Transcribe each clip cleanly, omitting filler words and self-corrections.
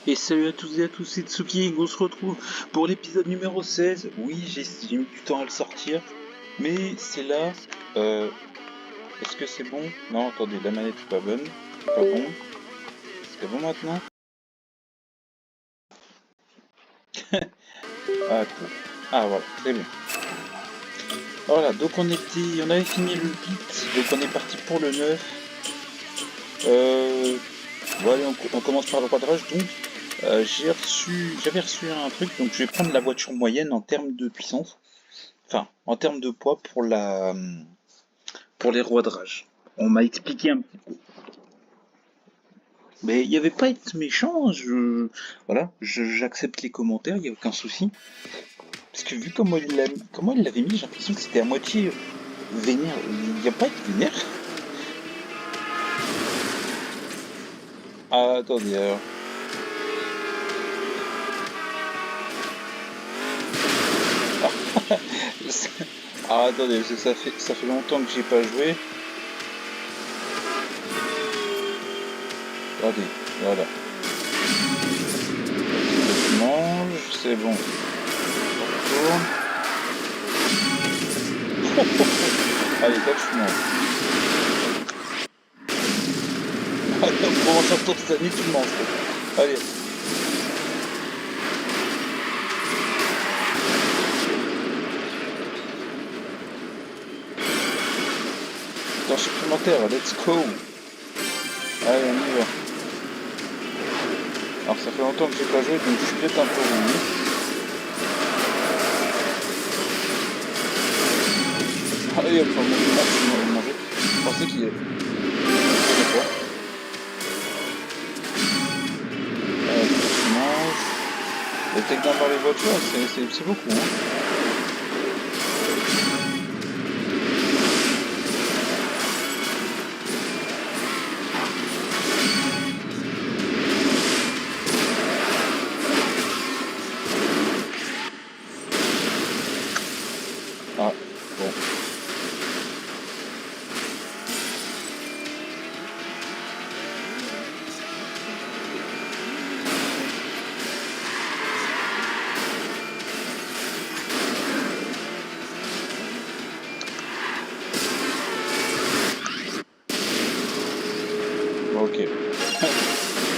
Et salut à tous et à tous, c'est Tsuki, on se retrouve pour l'épisode numéro 16. Oui, j'ai mis du temps à le sortir, mais c'est là. Est-ce que c'est bon? Non, attendez, la manette est pas bonne. Pas bon. C'est bon maintenant? Ah, cool. Ah, voilà, c'est bon. Voilà, donc on avait fini le 8, donc on est parti pour le 9. Bon, allez, on commence par le quadrage, donc j'avais reçu un truc, donc je vais prendre la voiture moyenne en termes de puissance. Enfin, en termes de poids pour les quadrages. On m'a expliqué un petit peu. Mais il n'y avait pas à être méchant, voilà, j'accepte les commentaires, il n'y a aucun souci. Parce que vu comment il l'avait mis, j'ai l'impression que c'était à moitié vénère. Il n'y a pas à être vénère. Ah, attendez, alors. Ah, attendez, ça fait longtemps que j'ai pas joué. Attendez, voilà. Je mange, c'est bon. On retourne. Allez, toi tu manges. Pour en sortir cette année, tu manges. Allez. Temps supplémentaire, let's go. Allez, on y va. Alors ça fait longtemps que j'ai pas joué, donc je suis peut-être un peu remis. Allez hop, on va manger. Je pensais qu'il y avait. Allez, tu manges. Le takedown dans les voitures, c'est beaucoup. Hein. Ah, bon. Ok.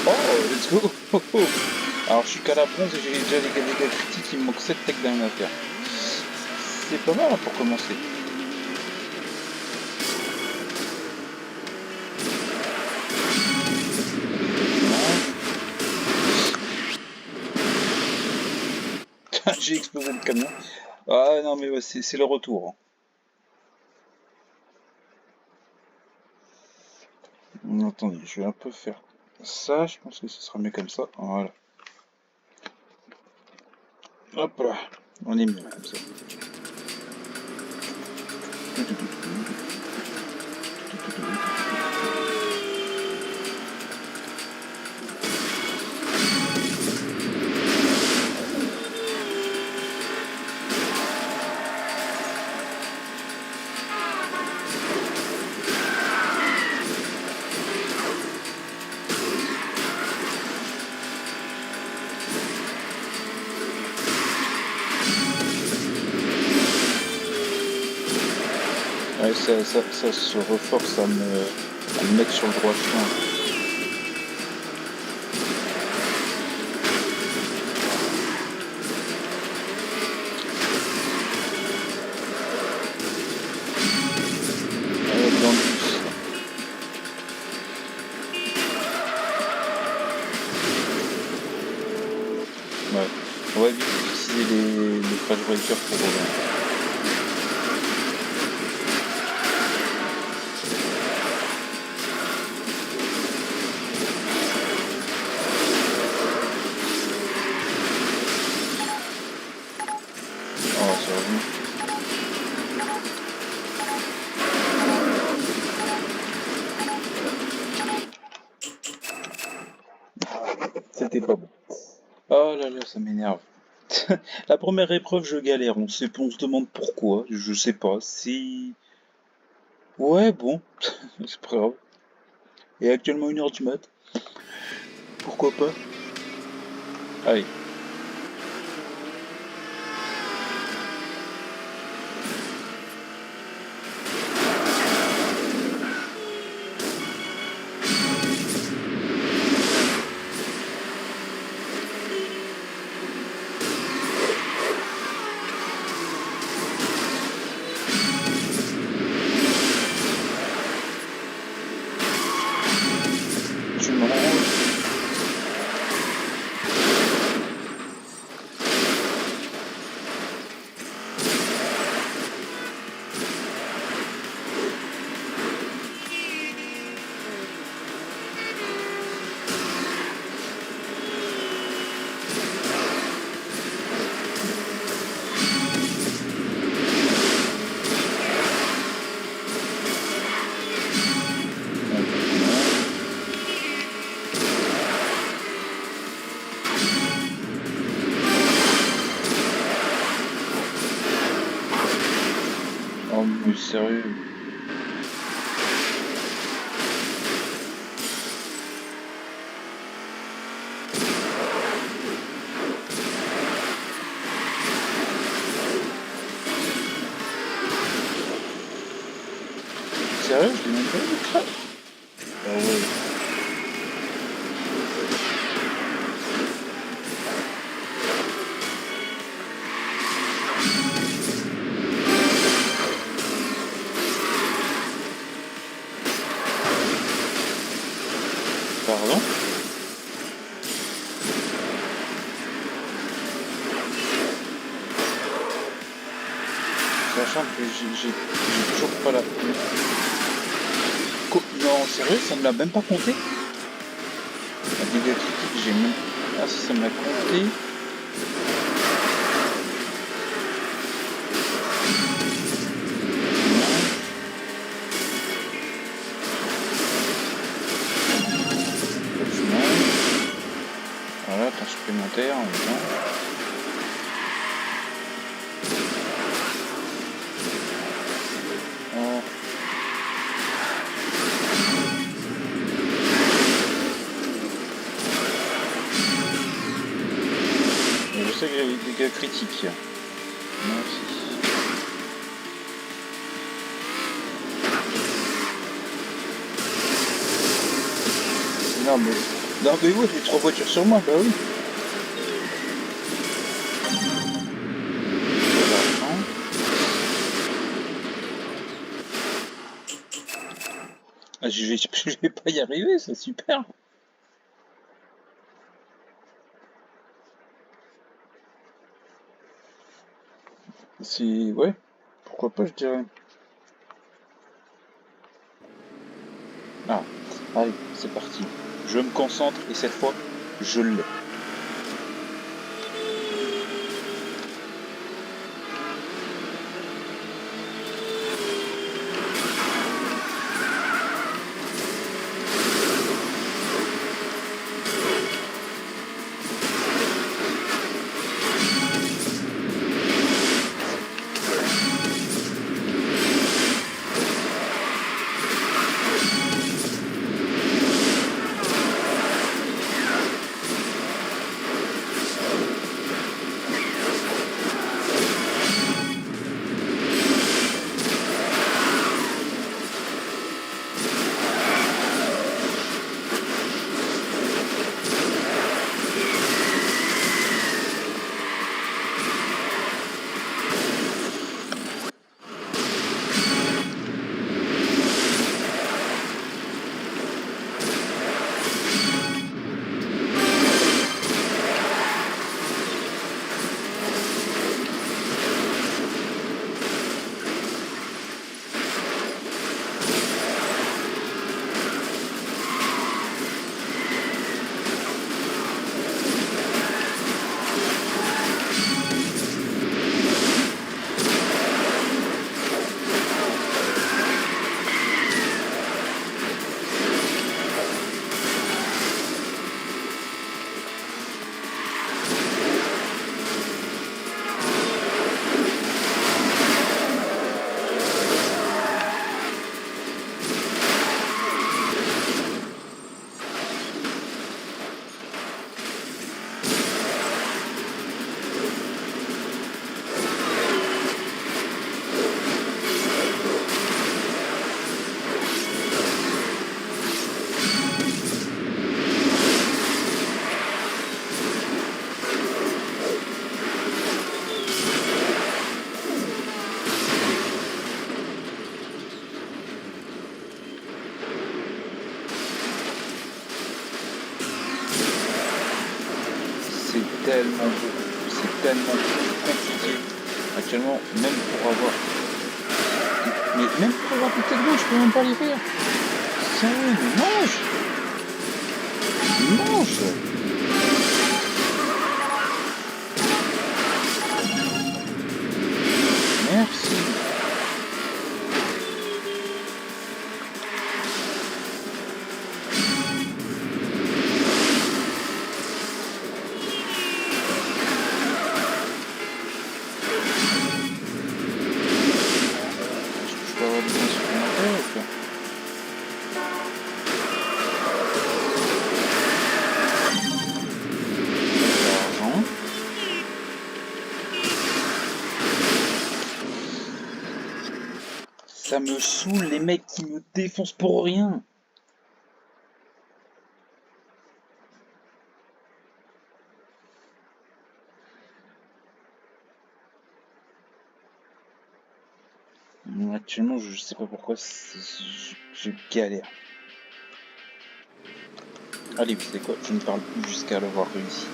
Oh, let's go. Alors je suis qu'à la bronze et j'ai déjà des dégâts critiques, il me manque 7 takedowns à faire. C'est pas mal hein, pour commencer. J'ai explosé le camion. Ah non mais ouais, c'est le retour. Attendez, je vais un peu faire ça, je pense que ce sera mieux comme ça. Voilà. Hop là, on est mieux comme ça. Ouais, ça se reforce à me mettre sur le droit chemin. Dans le bus. Ouais. On va vite utiliser les crash breakers pour revenir. C'était pas bon. Oh là là, ça m'énerve. La première épreuve, je galère. On se demande pourquoi. Je sais pas. C'est. Ouais, bon. C'est pas grave. Et actuellement 1h du mat. Pourquoi pas? Allez. Tu me rends. Oh mais sérieux. Sérieux, je l'ai même pas vu le crash. Ah ouais. Pardon? Sachant que j'ai toujours pas la... Non, sérieux, ça ne l'a même pas compté? La dégâts critiques, j'ai même... Ah, ça me l'a compté. Voilà, temps supplémentaire en même temps. Oh. Je sais qu'il y a des dégâts critiques. Merci. Non mais oui, j'ai 3 voitures sur moi, bah oui. Ah, je vais pas y arriver, c'est super. C'est... ouais, pourquoi pas, je dirais. Ah, allez, c'est parti. Je me concentre et cette fois, je l'ai. tellement beau, c'est tellement compliqué actuellement, même pour avoir... Mais même pour avoir toutes les secondes, je peux même pas les faire. Sérieux, mais mange! Mange! Merci. Je peux avoir des points supplémentaires ou quoi? L'argent. Ça me saoule les mecs qui me défoncent pour rien. Actuellement, je sais pas pourquoi je galère. Allez, vous savez quoi? Je ne parle plus jusqu'à l'avoir réussi.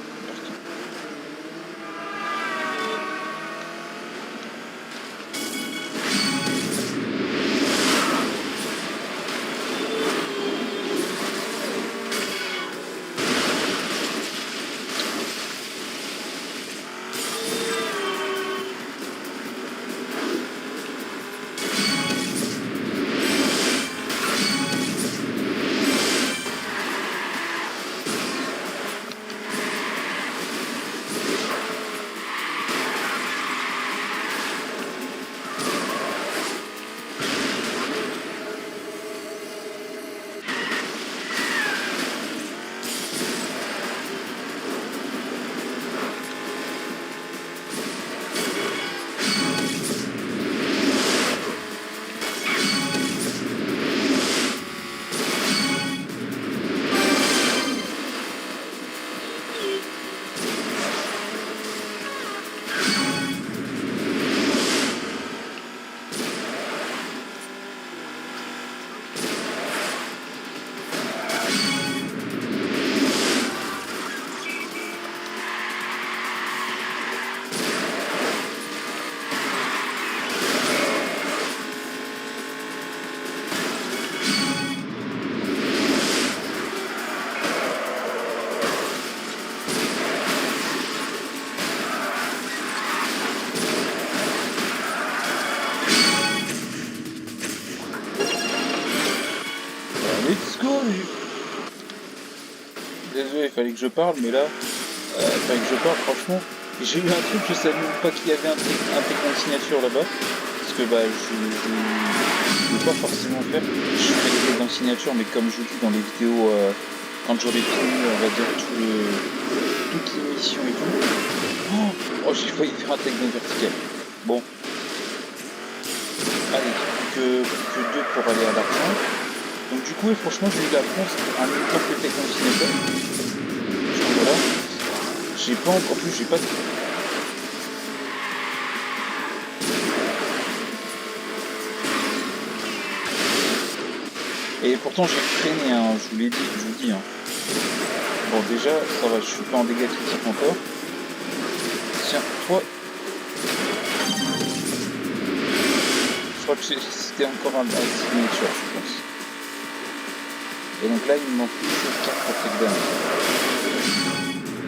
Let's go! Désolé, il fallait que je parle, mais là, franchement, j'ai eu un truc, je savais même pas qu'il y avait un techno de signature là-bas, parce que bah, je ne peux pas forcément faire, je fais des techno de signature, mais comme je vous dis dans les vidéos, quand j'aurai fini, on va dire, toutes les missions et tout, oh j'ai failli faire un techno vertical. Bon, allez, plus que deux pour aller à la fin. Donc du coup, franchement, j'ai eu la France en même temps que le techno signature. Voilà. J'ai pas encore plus, j'ai pas de... Et pourtant j'ai traîné, hein, je vous l'ai dit, je vous dis. Hein. Bon déjà, ça va, je suis pas en dégâts critiques encore. Tiens, toi... Je crois que c'était encore un signature, je pense. Et donc là, il me manque plus que 4 pour cette dernière.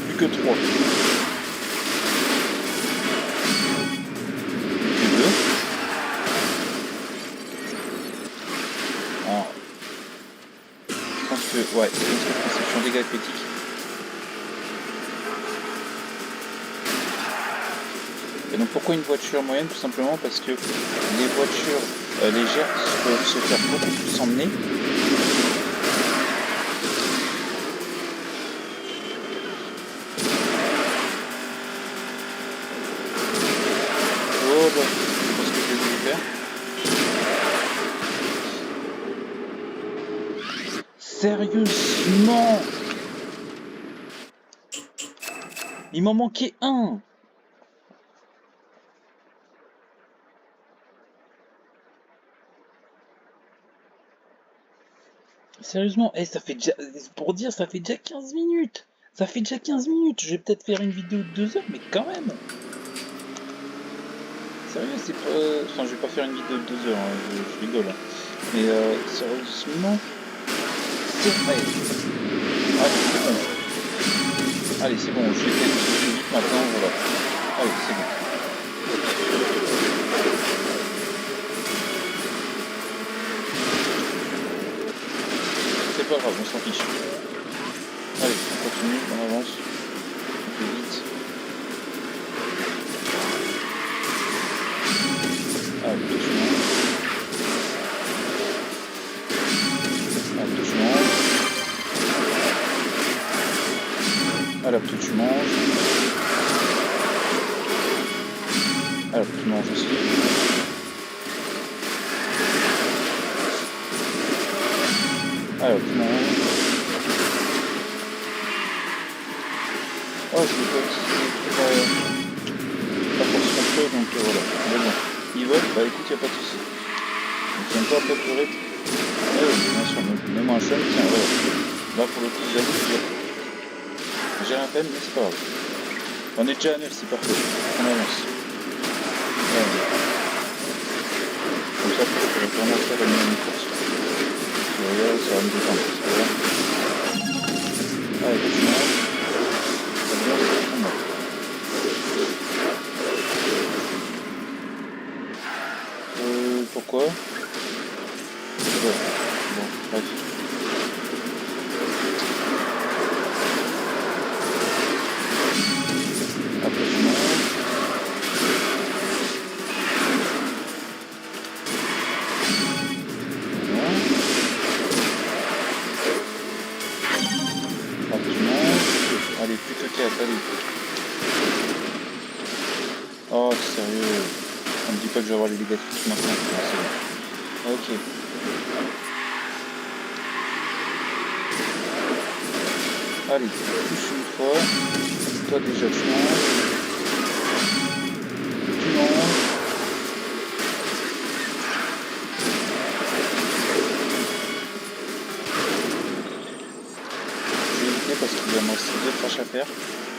Plus que 3. Ouais, c'est une conception dégâts critiques. Et donc pourquoi une voiture moyenne? Tout simplement parce que les voitures légères peuvent se faire beaucoup plus emmener. Oh bah, je pense que je vais le faire. Sérieusement, il m'en manquait un. Sérieusement, ça fait déjà, pour dire, ça fait déjà 15 minutes. Ça fait déjà 15 minutes, je vais peut-être faire une vidéo de 2 heures, mais quand même. Sérieux, c'est pas... Enfin, je vais pas faire une vidéo de 2 heures, hein, je rigole. Hein. Mais sérieusement... Allez, c'est bon. Allez, c'est bon, je l'ai fait vite maintenant, voilà. Allez, c'est bon. C'est pas grave, on s'en fiche. Allez, on continue, on avance. On fait vite. Allez, doucement. Allez, doucement. Allez, tu manges. Allez, tu manges aussi. Allez, tu manges. Oh, je l'ai pas utilisé pour la force contrôle, donc voilà. Mais bon, ils volent, bah écoute, y a pas de soucis. Donc c'est encore un peu pleurer. Ah oui, bien sûr, même un seul, tiens, voilà. Là pour le coup, j'avoue, j'ai un peine, mais c'est pas grave. On est déjà à 9, c'est parfait. On avance. Voilà. Comme ça, je pourrais vraiment faire une course. Voilà, ça va me détendre. Allez, continue. Pourquoi? Bon, bref. Après, tu manges. Voilà. Après, tu manges. Allez, plus que 4, allez. Oh, sérieux. On me dit pas que je vais avoir les dégâts critiques maintenant. Ah, ok. Allez, plus une fois. Toi déjà tu manges. Tu manges. Je vais éviter parce qu'il va me rester 2 tâches à faire.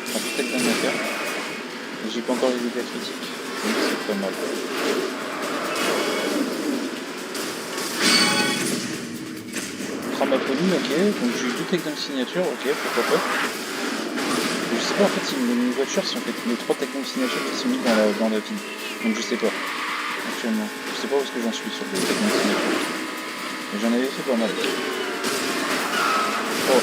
Enfin, peut-être d'un à faire. Mais j'ai pas encore les dégâts critiques. Donc c'est pas mal. Tramapoline, ok, donc j'ai eu 2 takedowns signature, ok, pourquoi pas. Je sais pas en fait si mes voitures sont faites les 3 takedowns signature qui sont mis dans la ville. Donc je sais pas, actuellement. Je sais pas où est-ce que j'en suis sur les takedowns signature. Mais j'en avais fait pas mal. Oh.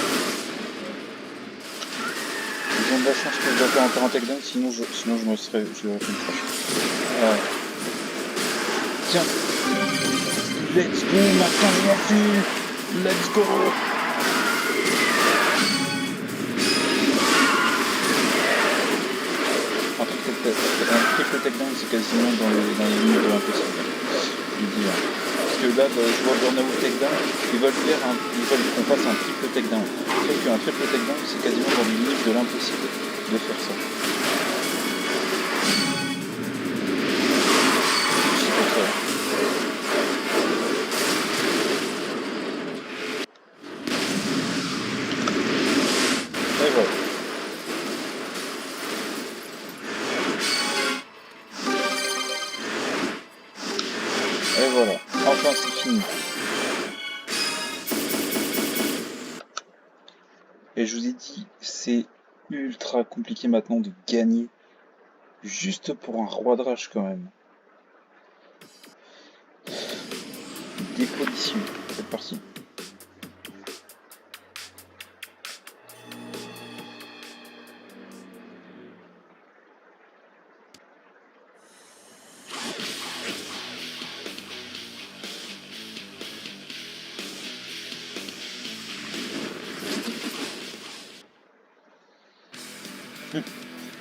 Ils ont de la chance que je dois faire encore un takedown, sinon je me serais... je l'aurais fait une crash. Tiens. Let's go, Martin, je m'enfile. Let's go. Un triple takedown, c'est quasiment dans les limites de l'impossible. Je dis, hein. Parce que là, je vois Burnout takedown, ils veulent qu'on fasse un triple takedown. Sauf qu'un triple takedown, c'est quasiment dans les limites de l'impossible de faire ça. C'est pour ça. Et voilà. Et voilà, enfin c'est fini. Et je vous ai dit, c'est ultra compliqué maintenant de gagner juste pour un roi de rage quand même. Dépôt d'issue, c'est parti.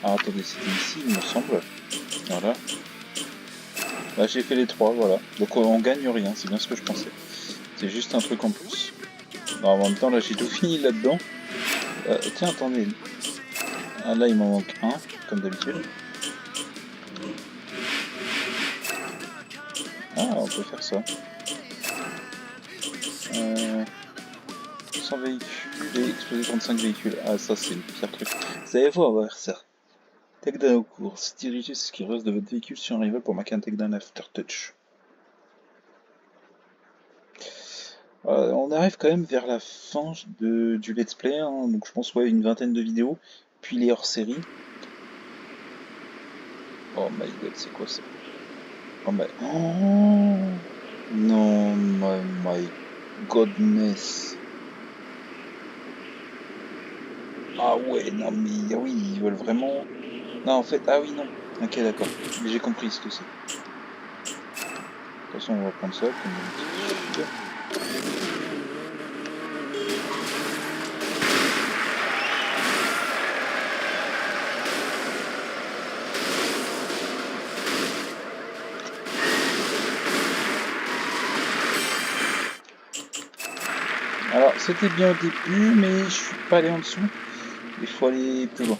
Ah, attendez, c'était ici, il me semble. Voilà. Là, j'ai fait les 3, voilà. Donc on gagne rien, c'est bien ce que je pensais. C'est juste un truc en plus. Non, en même temps, là, j'ai tout fini là-dedans. Tiens, attendez. Ah, là, il m'en manque un, comme d'habitude. Ah, on peut faire ça. Sans véhicule. J'ai explosé 35 véhicules. Ah, ça, c'est le pire truc. Vous allez voir ça. Takedown en course. Dirigez ce qui reste de votre véhicule sur un rival pour marquer un takedown after-touch. On arrive quand même vers la fin du let's play, hein. Donc je pense ouais une vingtaine de vidéos, puis les hors-série. Oh my god, c'est quoi ça? Oh my... Oh non, my godness. Ah ouais, non mais oui, ils veulent vraiment... Non en fait, ah oui non. Ok d'accord, mais j'ai compris ce que c'est. De toute façon on va prendre ça comme une petite... Alors, c'était bien au début, mais je suis pas allé en dessous. Il faut aller plus loin.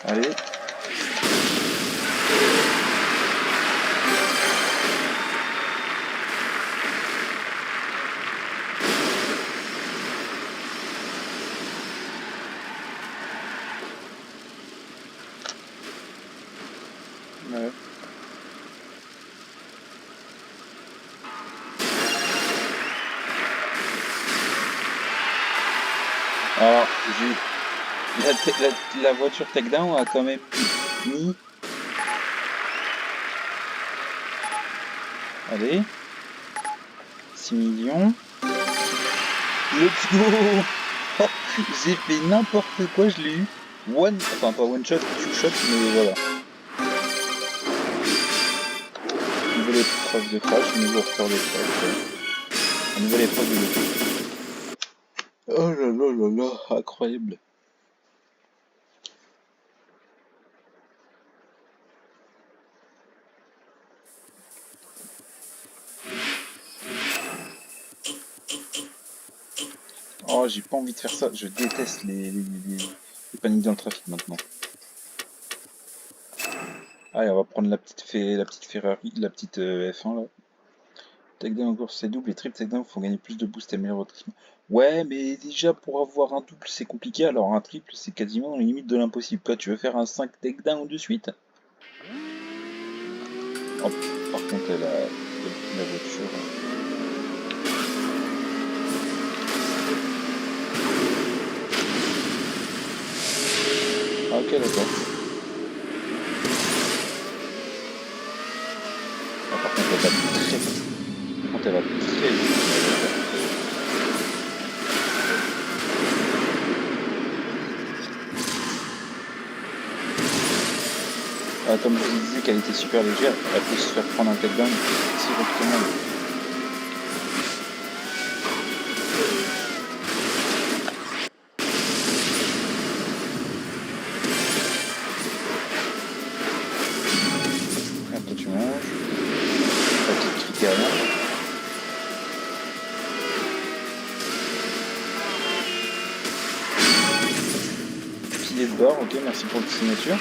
Allez. Ouais. Alors, la voiture takedown a quand même mis... Allez. 6 millions. Let's go. J'ai fait n'importe quoi, je l'ai eu. Enfin pas one shot, two shot, mais voilà. Nouvelle épreuve de crash, nouveau record de crash. Nouvelle épreuve de défi. Oh là là là là, incroyable. Oh, j'ai pas envie de faire ça. Je déteste les paniques dans le trafic maintenant. Allez, on va prendre la petite Ferrari, la petite F1 là. Takedown en course c'est double et triple takedown faut gagner plus de boost et meilleur retrait. Ouais, mais déjà pour avoir un double c'est compliqué, alors un triple c'est quasiment dans les limites de l'impossible. Toi, tu veux faire un 5 takedown de suite? Oh, par contre, la voiture. Ah, ok, d'accord. Ah, par contre, elle va très vite. Par contre, elle va très vite. Comme je vous disais qu'elle était super légère, elle peut se faire prendre un takedown directement. Après tu manges. La petite critique à rien. Pilier de bord, ok, merci pour la signature.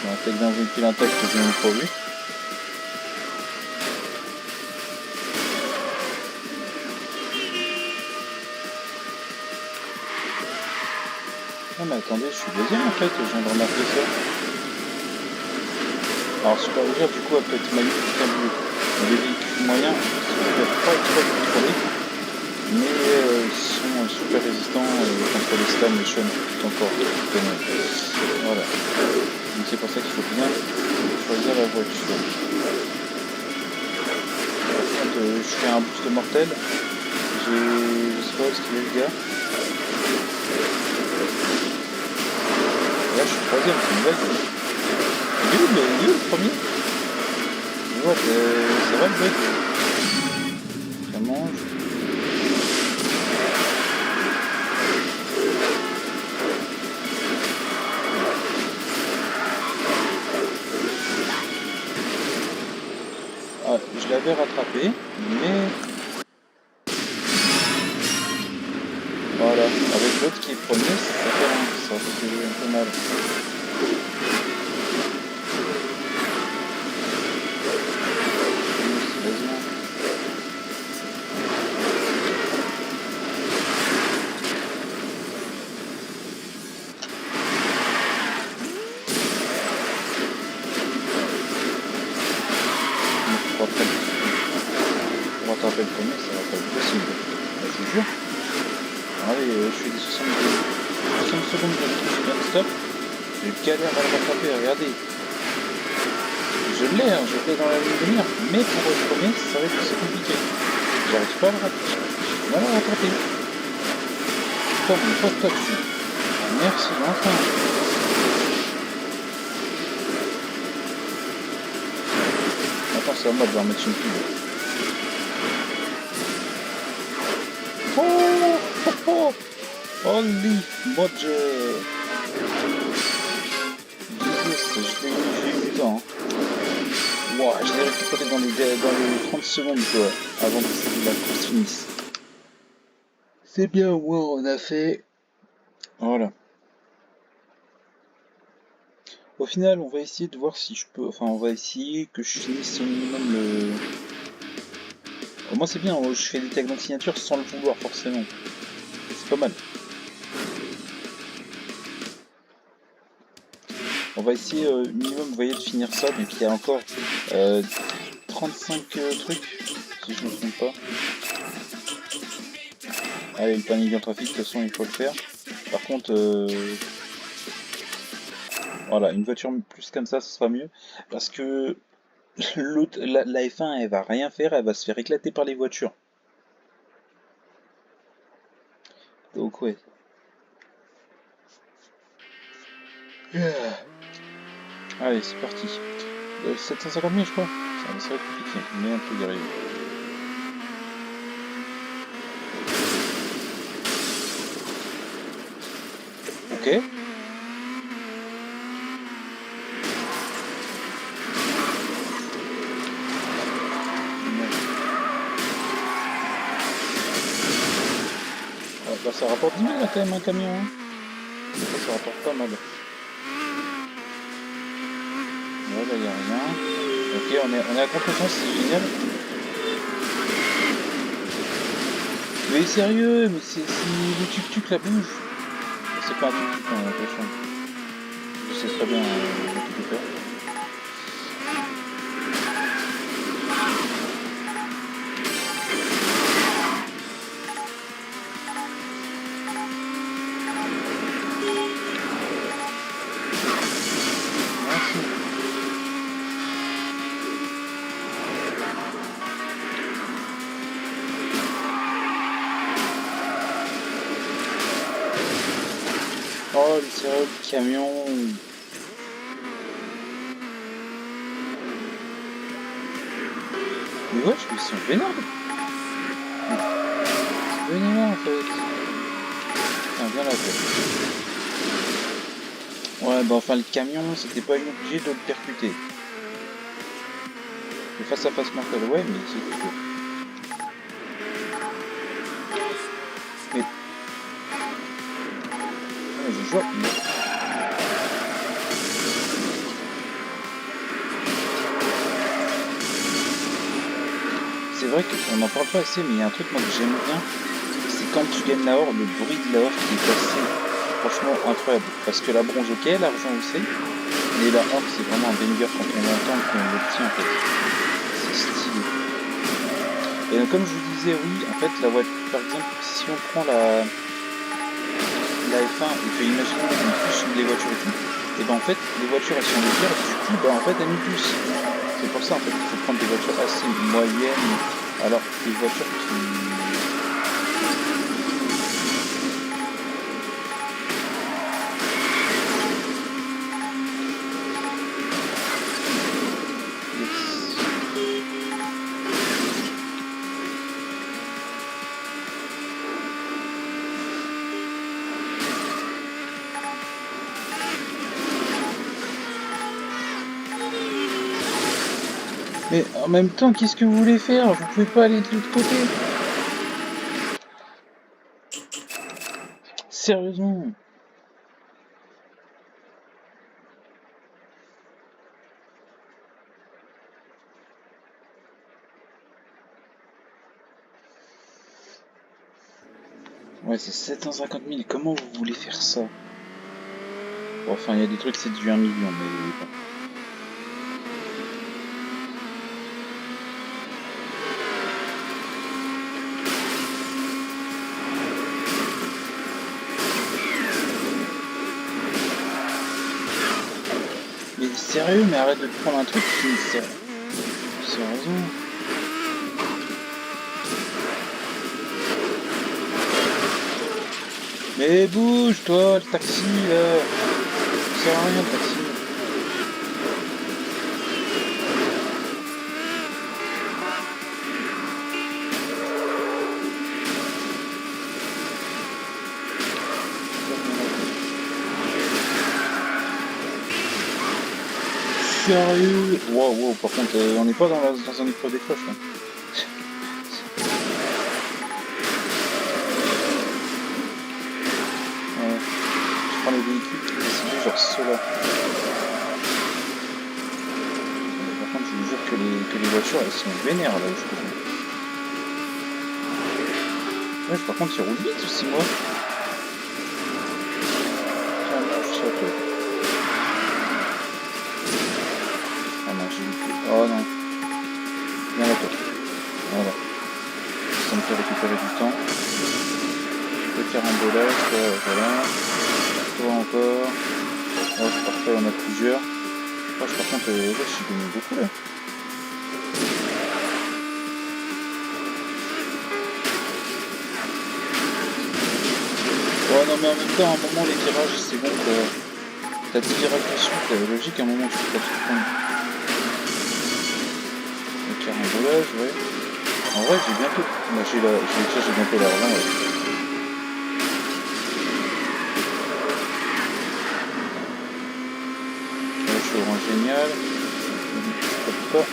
On va peut-être d'un véhicule intact que je n'ai pas vu. Ah mais attendez, je suis deuxième en fait, je viens de remarquer ça. Alors super légère du coup elle peut être magnifique à bleu. Les véhicules moyens ne peuvent pas être trop contrôlés, mais ils sont super résistants contre les slams, les chums, tout encore. Voilà. Donc c'est pour ça qu'il faut bien choisir la voiture. Par contre, je fais un boost mortel. Je sais pas où est-ce qu'il est le gars. Là je suis troisième, c'est une belle. Il est où le premier? Ouais, c'est vrai le bug. Ça mange. fait rattraper, mais voilà, avec l'autre qui est premier, ça fait rien, ça fait un peu mal. Pour rattraper le premier, ça va pas être possible. Là, je vous jure. Allez, je fais des 60 secondes de touche non-stop. J'ai galère à le rattraper, regardez. Je l'ai dans la ligne de mire, mais pour le premier, ça va être assez compliqué. J'arrive pas à le rattraper. J'ai mal à rattraper. Putain, mon pote dessus. Merci, enfin. Attends, c'est à moi de leur mettre une pub. Oh, holy mojo. Je l'ai eu du temps. Wow, je l'ai récupéré dans les 30 secondes quoi, avant que la course finisse. C'est bien, au moins on a fait. Voilà. Au final, on va essayer de voir si je peux. Enfin, on va essayer que je finisse au minimum le. Moi, c'est bien, je fais des tags de signature sans le vouloir forcément. C'est pas mal. On va essayer minimum, vous voyez, de finir ça. Donc il y a encore 35 trucs, si je ne me trompe pas. Allez, le panier en trafic, de toute façon, il faut le faire. Par contre, voilà, une voiture plus comme ça, ce sera mieux. Parce que l'autre, la F1, elle va rien faire, elle va se faire éclater par les voitures. Donc ouais. Allez, c'est parti. 750 000, je crois. Ça va être compliqué, mais on peut y arriver. Ok. Bah, ça rapporte 10 000 là, quand même un camion. Hein. Ça rapporte pas mal. Voilà, il n'y a rien. Ok, on est à contre-sens, c'est génial. Mais sérieux, mais c'est le tuk-tuk la bouge. C'est pas un tuk-tuk, hein, attention. Je sais très bien tout faire. Oh, le sérieux, le camion. Mais ouais, je me sens vénère. Vénère en fait. Tiens, viens là, toi. Ouais, bah enfin, le camion, c'était pas obligé de le percuter. Le face à face mortel, ouais, mais c'est tout. Mais. Ouais, je vois. C'est vrai qu'on n'en parle pas assez, mais il y a un truc moi que j'aime bien, c'est quand tu gagnes la horde, le bruit de la horde qui est assez franchement incroyable. Parce que la bronze ok, l'argent aussi, mais la horde c'est vraiment un banger quand on l'entend, qu'on le tient en fait. C'est stylé. Et donc, comme je vous disais, oui, en fait la voiture, par exemple, si on prend la F1 et que imaginons on pousse les voitures et tout, et ben en fait les voitures elles sont légères, du coup bah en fait elles nous poussent. C'est pour ça en fait qu'il faut prendre des voitures assez moyennes, alors que des voitures qui... Mais en même temps, qu'est-ce que vous voulez faire? Vous pouvez pas aller de l'autre côté? Sérieusement? Ouais, c'est 750 000. Comment vous voulez faire ça? Bon, enfin, il y a des trucs, c'est du 1 million, mais bon. Mais sérieux, mais arrête de prendre un truc qui sert. Sérieusement. Mais bouge, toi, le taxi, là. Ça sert à rien, le taxi. Sérieux? Wow, wow, par contre, on n'est pas dans un épreuve des cloches, là. Ouais. Je prends les véhicules qui décident, genre ceux-là. Par contre, je vous jure que les voitures, elles sont vénères, là, je trouve. Ouais, par contre, ils roulent vite aussi, moi. Tiens, moi, je suis à toi. Ah non, j'ai loupé. Oh non. Viens là, toi. Voilà. Ça me fait récupérer du temps. Le carambolage, toi, voilà. Toi encore. Oh, c'est parfait, on a plusieurs. Oh, par contre, ouais, je suis gagné beaucoup là. Ouais, non, mais en même temps, à un moment, les virages, c'est bon, quoi. T'as 10 virages de suite, logique, à un moment, tu peux pas tout prendre. Le carambolage, ouais. En vrai, j'ai bientôt. Bah, j'ai bientôt l'argent, ouais. Là, je suis au rang génial. Je peux pas.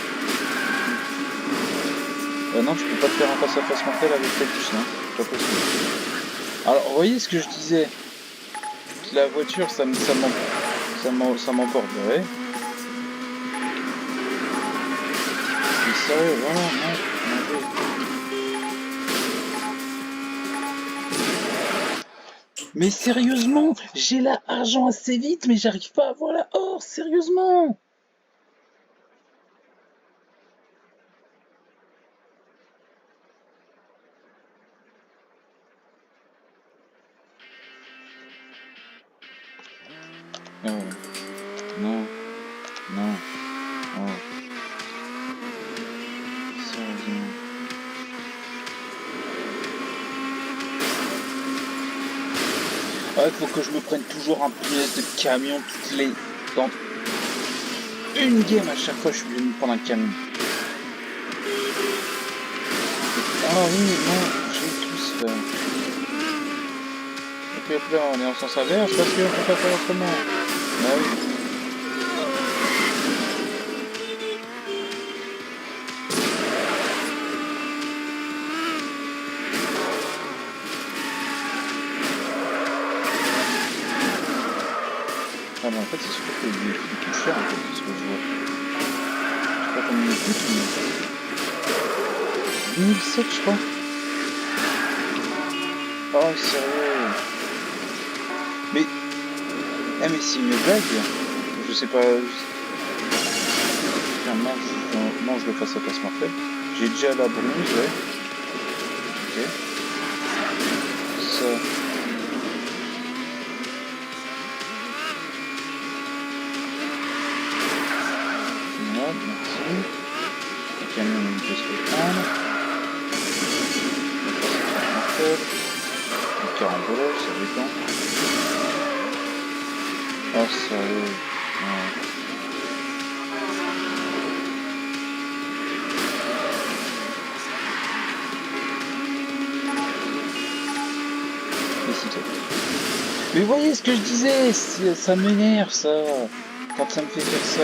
Non, tu peux pas te faire un face-à-face mortel avec ta puce, non? C'est pas possible. Alors, vous voyez ce que je disais? La voiture, ça m'emporte, ouais. Mais sérieux, voilà, non. Mais sérieusement, j'ai l'argent assez vite, mais j'arrive pas à avoir la or, sérieusement. Non, non, non, oh, sérieusement. Ouais, faut que je me prenne toujours un pièce de camion toutes les... Dans une game à chaque fois, je suis obligé de me prendre un camion. Ah oui, non, j'ai tous fait. Et puis après, on est en sens inverse parce qu'on peut pas faire autrement. Bah oui. Ah bah en fait, c'est sûr que le véhicule coûte cher, en fait, c'est ce que je vois. Je sais pas combien il coûte, mais... 1007, je crois. Oh, sérieux. Mais... Eh, mais c'est une blague. Je sais pas... Tiens, mange le face-à-face mortel. J'ai déjà la bronze, ouais. Ok. Ça... Voilà, merci. Le camion, on peut se le prendre. Le face-à-face mortel. Le carambolage, ça dépend. Oh, sérieux. Ouais. Mais voyez ce que je disais, ça m'énerve ça, quand ça me fait faire ça.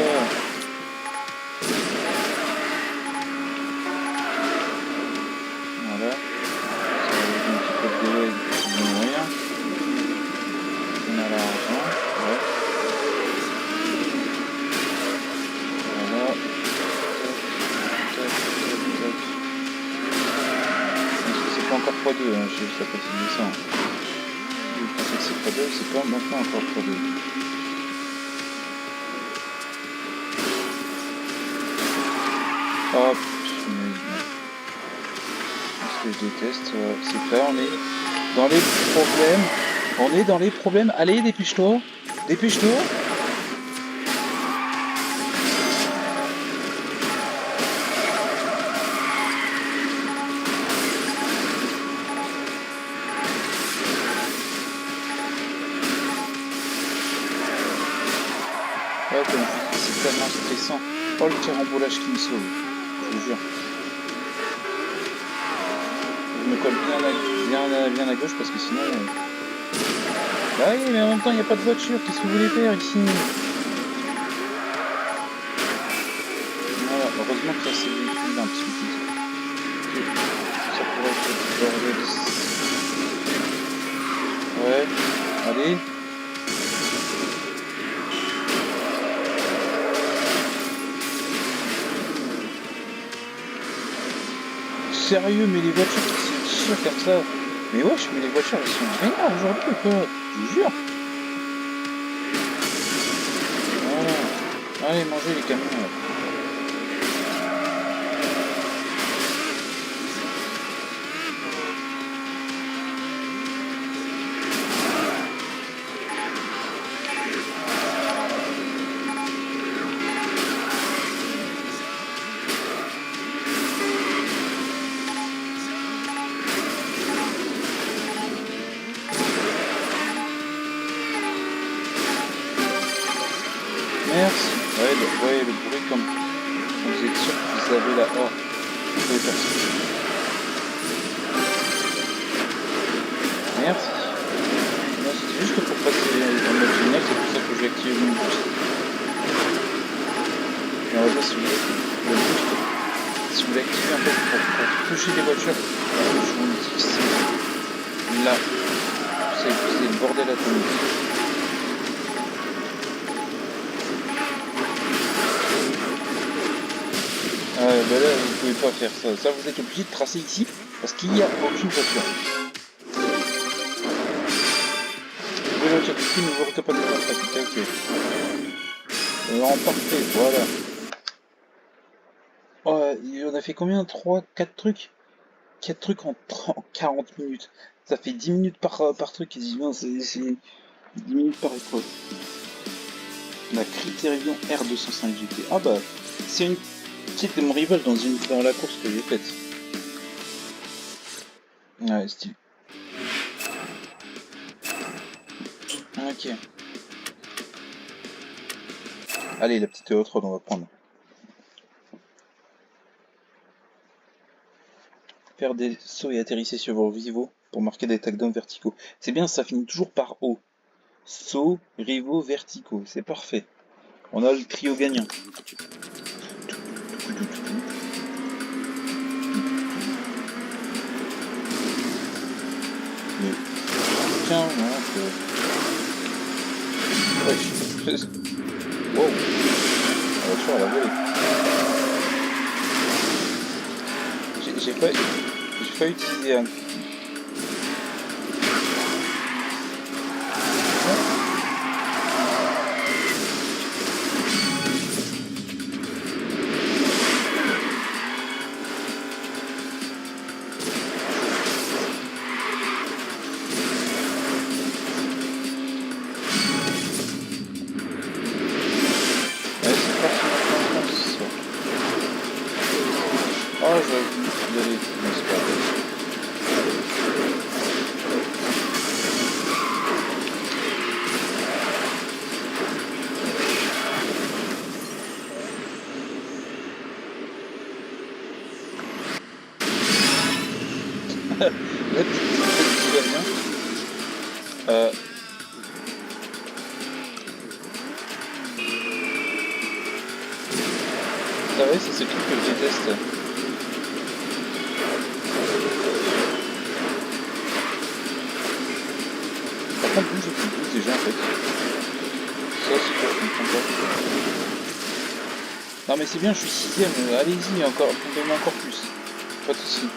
2, hein, j'ai vu ça petit dessin. Vous pensez que c'est Pro 2, c'est pas maintenant encore Pro 2. Hop, ce que je déteste, c'est clair, on est dans les problèmes. On est dans les problèmes. Allez, dépêche-toi. Dépêche-toi. Ouais, comme je dis, c'est tellement stressant. Oh, le carambolage qui me sauve. Je vous jure. Je me colle bien à gauche parce que sinon... Bah oui, mais en même temps, il n'y a pas de voiture. Qu'est-ce que vous voulez faire ici? Voilà, heureusement qu'il y a ces véhicules là, parce que ça pourrait être du bordel. Ouais, allez. Sérieux, mais les voitures qui se tirent comme ça. Mais wesh, mais les voitures elles sont vénères aujourd'hui ou quoi? Je vous jure. Voilà. Allez, mangez les camions là. Merci. Ouais, le bruit comme vous êtes sûr que vous avez la... Oh, vous pouvez faire ça. Merci. Non, c'était juste pour passer en mode génial, c'est pour ça que j'ai activé mon boost. Et on va voir si vous le boost, si vous l'activez en fait pour toucher les voitures, je vous dis que c'est là, c'est le bordel atomique. Bah là vous pouvez pas faire ça, vous êtes obligé de tracer ici parce qu'il n'y a aucune voiture. Les voitures du coup ne vous recapent pas de la trafic, ok. En parfait, voilà. Oh, on a fait combien? 3, 4 trucs? 4 trucs en 40 minutes. Ça fait 10 minutes par truc quasiment, c'est 10 minutes par épreuve. La Criterion R205 GT. Ah bah, c'est une... C'était mon rival dans la course que j'ai faite. Ouais, stylé. Ok. Allez, la petite autre on va prendre. Faire des sauts et atterrisser sur vos rivaux pour marquer des takedowns verticaux. C'est bien, ça finit toujours par O. Sauts, rivaux, verticaux. C'est parfait. On a le trio gagnant. Mais... Tiens, non, wesh. Wow. La voiture, elle a volé. J'ai pas utilisé un... Oh, j'aurais pu y aller, mais c'est pas grave. La petite qui va bien. Ça va, c'est ce truc que je déteste. Par contre, j'ai plus de boost déjà en fait. Ça, c'est quoi, je comprends pas. Non, mais c'est bien, je suis 6ème, allez-y, encore, pompez-moi encore plus. Pas de soucis.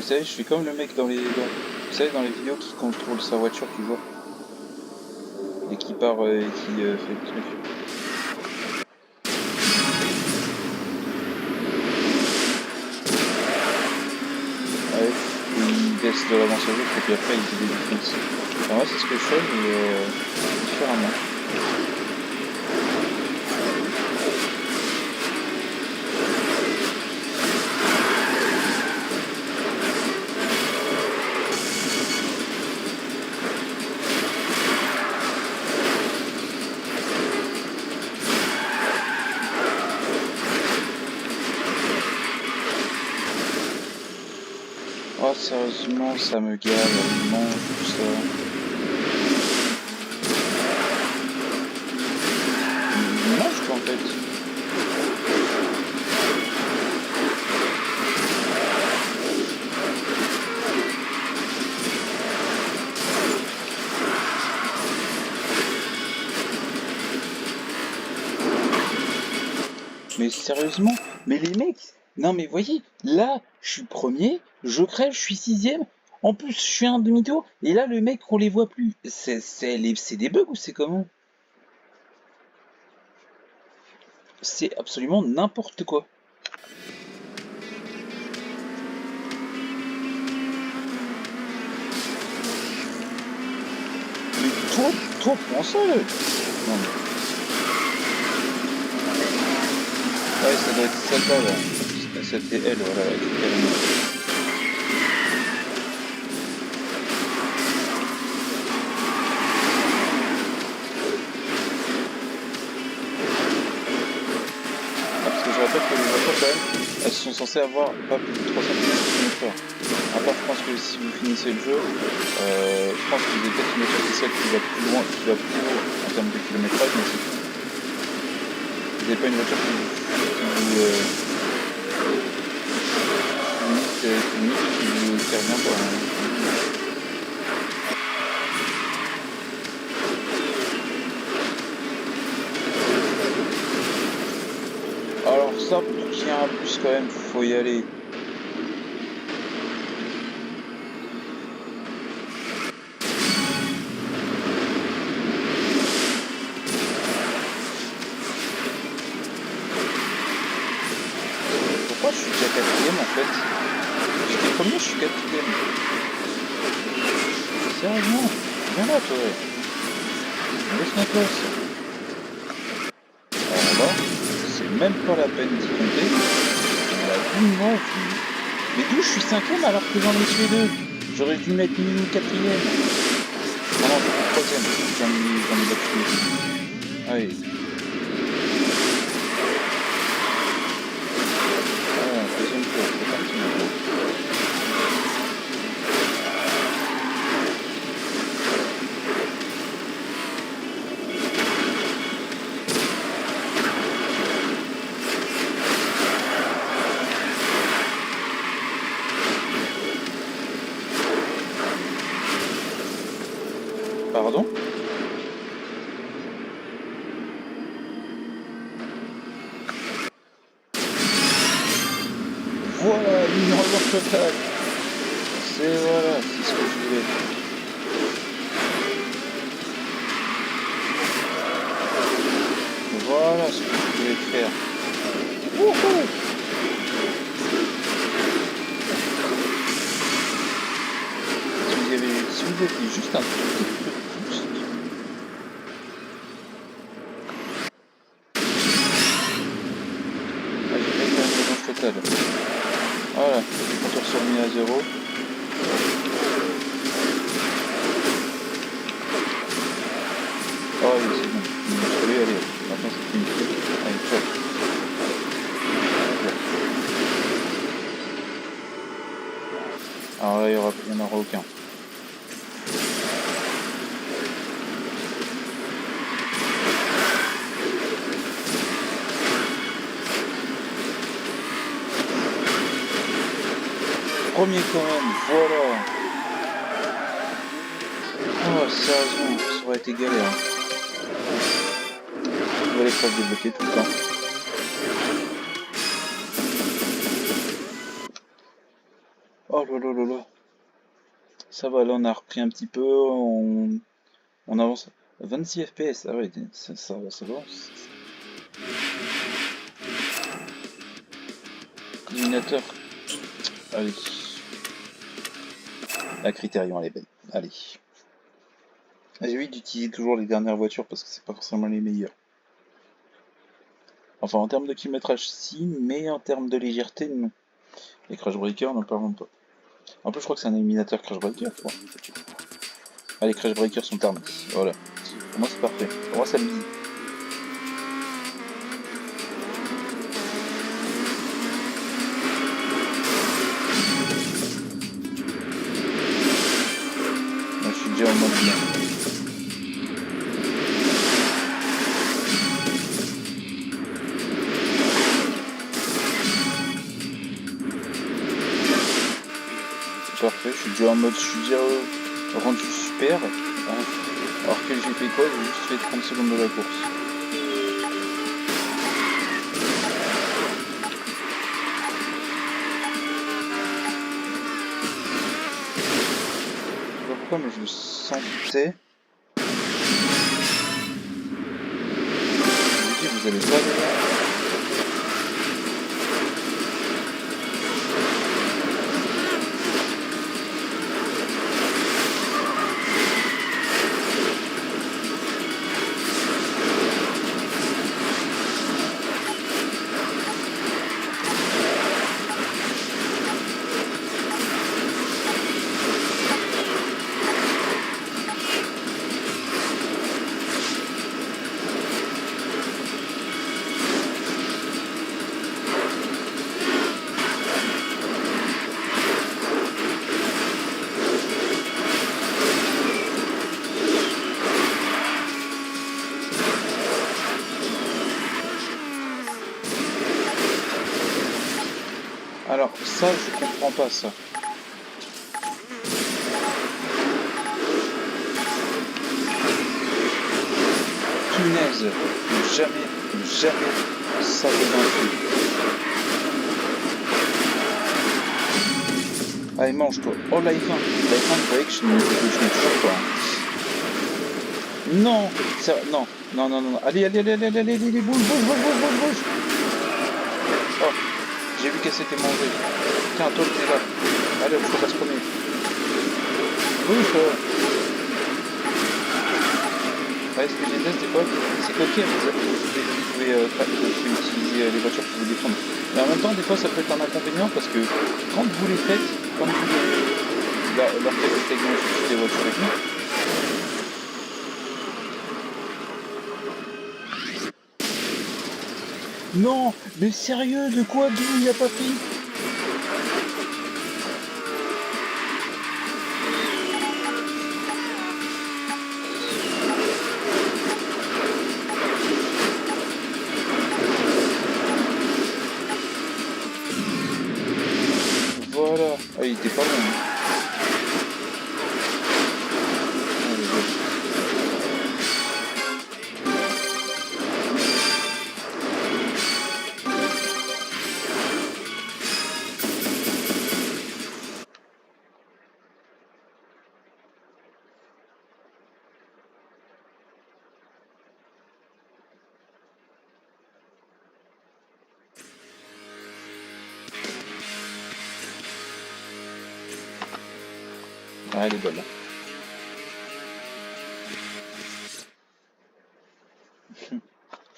savez, je suis comme le mec dans les... vous savez, dans les vidéos qui contrôle sa voiture, tu vois. Et qui part et qui fait le truc. Ouais, il baisse de l'avance à l'autre et puis après il fait des défenses. Enfin, moi c'est ce que je fais, mais différemment. Oh, sérieusement, ça me gave, elle mange tout ça. Il mange quoi en fait? Mais sérieusement, mais les mecs, non mais voyez, là, je suis premier, je crève, je suis sixième, en plus je suis un demi-tour, et là le mec on les voit plus. C'est des bugs ou c'est comment? C'est absolument n'importe quoi. Mais toi, prends ça là. Non mais, ouais, ça doit être celle-là là. C'était elle, voilà, carrément. Parce que je rappelle que les voitures, quand même, elles sont censées avoir pas plus de 300 km/h. À part, je pense que si vous finissez le jeu, je pense que vous avez peut-être une voiture spéciale qui va plus loin, qui va plus haut en termes de kilométrage, mais c'est tout. Vous n'avez pas une voiture qui vous sert bien pour Alors ça, pour qu'il y ait un bus quand même, faut y aller. Pourquoi je suis déjà quatrième en fait? J'étais premier, je suis quatrième. Sérieusement? Viens là toi. Laisse ma place. Alors là, c'est même pas la peine d'y compter. La vie mais d'où je suis cinquième alors que j'en ai tué deux? J'aurais dû mettre minimum quatrième. Ah non, je suis troisième. J'en ai battu deux. Allez. Ah, deuxième tour, c'est parti maintenant. Pardon? Voilà, une revanche totale. Voilà, c'est ce que je voulais. Voilà ce que je voulais faire. Wouhou! Si vous aviez juste un tout petit peu de boost. Ah, j'ai fait une revanche totale. Voilà, les compteurs sont remis à zéro. Oh oui, c'est bon. Allez, maintenant c'est fini. Allez, ciao. Alors là, il n'y en aura aucun. Premier quand même, voilà. Oh, sérieusement, ça aurait été galère. Je vois les phrases débloquées tout le temps. Oh là là là là. Ça va, là on a repris un petit peu, on avance. 26 FPS, ah ouais, ça va. Illuminateur, allez. La Critérion, elle est belle. Allez. J'évite d'utiliser toujours les dernières voitures parce que c'est pas forcément les meilleures. Enfin, en termes de kilométrage, si, mais en termes de légèreté, non. Les Crash Breakers, n'en parlons pas. En plus, je crois que c'est un éliminateur Crash Breaker, je crois. Ah, les Crash Breakers sont armés. Voilà. Pour moi, c'est parfait. Pour moi, ça me dit. Moi, je suis déjà en mode bien. Parfait, je suis déjà en mode, je suis déjà rendu super. Alors que j'ai fait quoi? J'ai juste fait 30 secondes de la course. Je sais pas pourquoi, mais je le sentais. Je me dis, vous allez pas aller là. Alors, ça, je comprends pas ça. Punaise, jamais ça va dans le truc. Allez, mange-toi. Oh, Life 1. Life 1, vous voyez que je n'ai toujours pas. Non, non. Allez, bouge. Oh, j'ai vu qu'elle s'était mangée. Tiens, toi, t'es là. Allez, faut pas se promener. Bouge, toi. Ouais, ce que j'ai dit, c'est quoi? C'est qu'ok, vous pouvez utiliser les voitures pour vous défendre. Mais en même temps, des fois, ça peut être un inconvénient parce que quand vous les faites, quand vous leur faites des voitures avec nous. Non, mais sérieux, de quoi Guy il a pas pris? Voilà. Ah, il était pas loin. Ah, elle est bonne.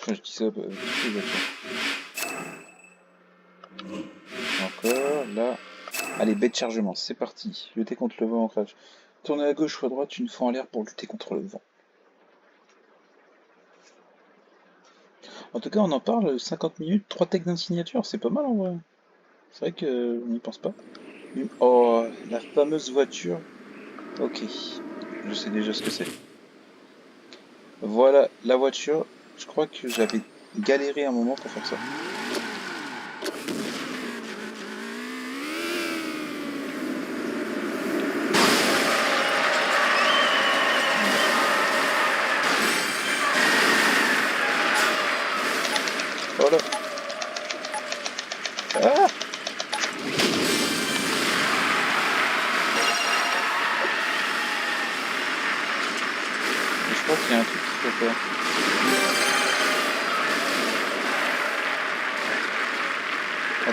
Je dis ça, encore, là. Allez, baie de chargement, c'est parti. Lutter contre le vent en crash. Tournez à gauche ou à droite une fois en l'air pour lutter contre le vent. En tout cas, on en parle, 50 minutes, 3 techs d'une signature, c'est pas mal en vrai. C'est vrai qu'on n'y pense pas. Oh, la fameuse voiture. Ok, je sais déjà ce que c'est. Voilà la voiture. Je crois que j'avais galéré un moment pour faire ça. Voilà. Ah!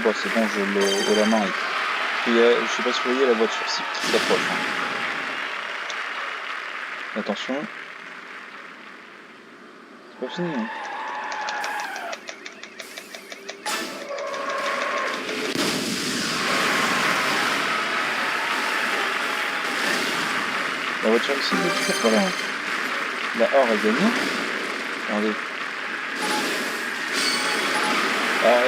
bah c'est bon, je l'ai à la main. Je sais pas si vous voyez la voiture cible qui s'approche. Hein. Attention. C'est pas fini. Hein. La voiture cible est toujours pas là. Hein. La or est gagnée. Regardez. Ah,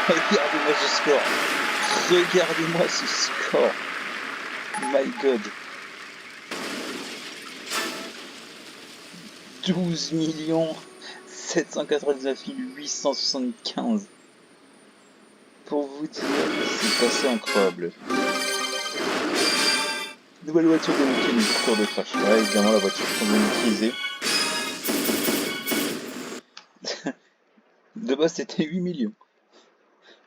regardez-moi ce score. Regardez-moi ce score. My God. 12 799 875. Pour vous dire, c'est assez incroyable. Nouvelle voiture de mécanique, cours de crash. Ouais, évidemment, la voiture qu'on vient d'utiliser. De base, c'était 8 millions.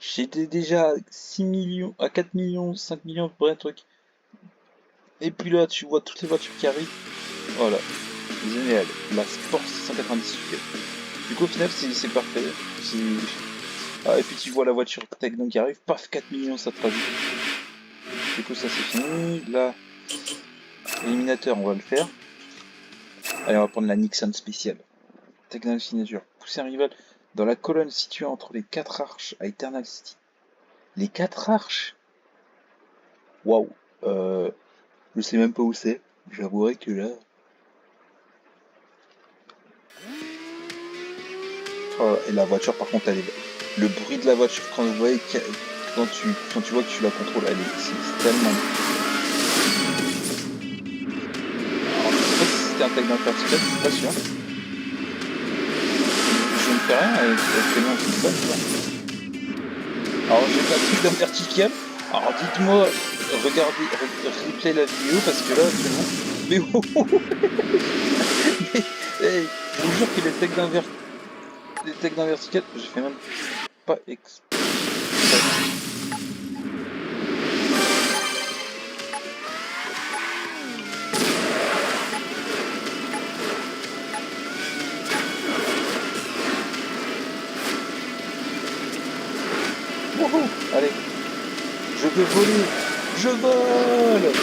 J'étais déjà à 6 millions, à 4 millions, 5 millions, pour un truc. Et puis là, tu vois toutes les voitures qui arrivent. Voilà. Génial. La Sport 698. Du coup, au final, c'est parfait. Ah, et puis tu vois la voiture Techno qui arrive. Paf, 4 millions, ça te rajoute. Du coup, ça c'est fini. Là, l'éliminateur, on va le faire. Allez, on va prendre la Nixon spéciale. Techno signature. Pousser un rival dans la colonne située entre les 4 arches à Eternal City. Les 4 arches. Waouh. Je sais même pas où c'est. J'avouerai que là. Oh, et la voiture, par contre, elle est. Le bruit de la voiture quand vous voyez quand tu vois que tu la contrôles, c'est tellement. Alors, je sais pas si c'était un tag d'un vertical, je suis pas sûr. Je ne fais rien actuellement, je sais pas. Alors j'ai fait un truc d'un vertical. Alors dites-moi, regardez, replay la vidéo parce que là actuellement. Mais oh, oh, oh. Mais, hey, je vous jure que les tags d'un vertical, j'ai fait même pas exprès. Wouhou, allez, je veux voler, je vole. Et puis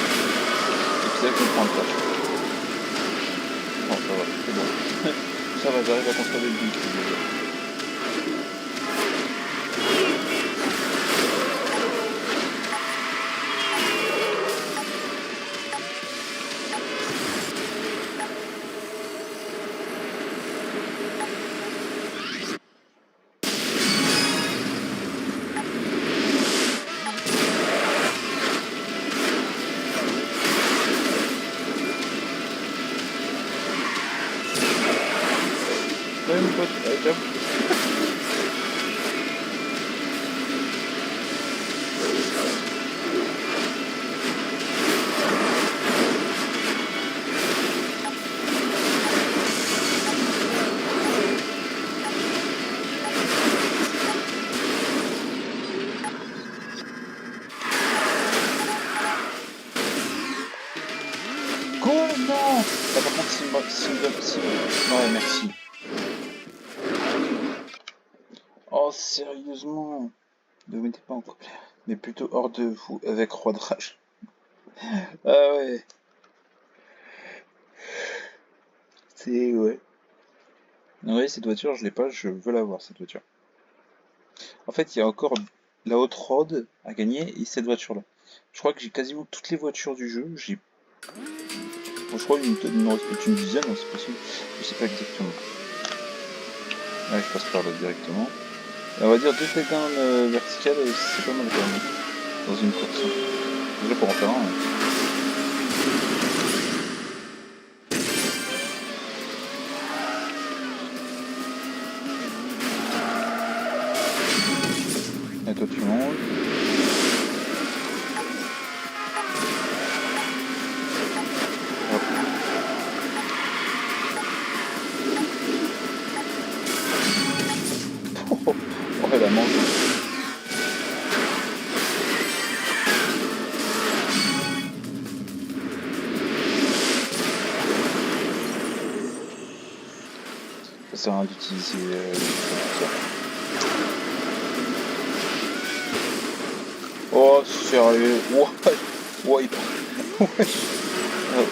c'est là que je prends le crash. Non, ça va, c'est bon. Ça va, j'arrive à contrôler le but. Ouais, mon pote, allez, ciao. Quoi? Non! Ah, par contre, ouais, merci. Oh, sérieusement? Ne mettez pas en couple. Mais plutôt hors de vous, avec Roi de Rage. Ah ouais. C'est... ouais. Ouais, cette voiture, je l'ai pas, je veux l'avoir, cette voiture. En fait, il y a encore la Hot Rod à gagner et cette voiture-là. Je crois que j'ai quasiment toutes les voitures du jeu. Bon, je crois qu'il m'en reste peut-être une dizaine, hein, c'est possible. Je sais pas exactement. Ouais, je passe par là directement. Et on va dire 2 takedowns verticales, c'est pas mal quand même. Dans une course. Déjà pour en faire un. Hein. Et toi tu montes. Hop. Oh, elle a mangé. Ça sert à rien d'utiliser ça. Oh, sérieux. Ouais, ouais, il part. Ouais. Ah.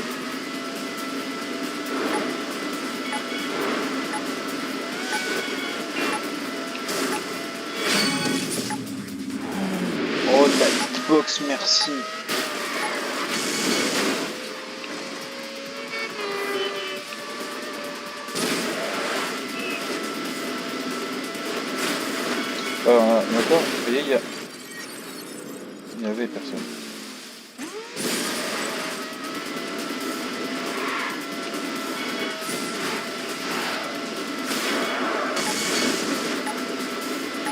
Oh, la hitbox, merci. D'accord, vous voyez, il y avait personne.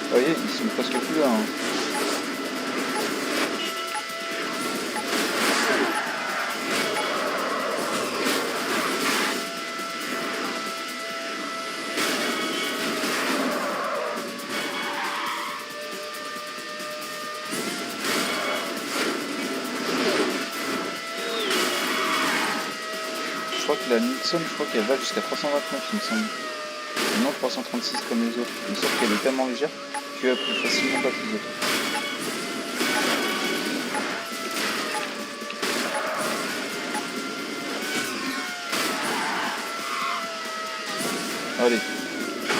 Vous voyez, ils sont presque plus là. Hein. Je crois que la Nixon, je crois qu'elle va jusqu'à 329, il me semble. Non 336 comme les autres. Il me semble qu'elle est tellement légère que tu vas plus facilement battre les autres. Allez,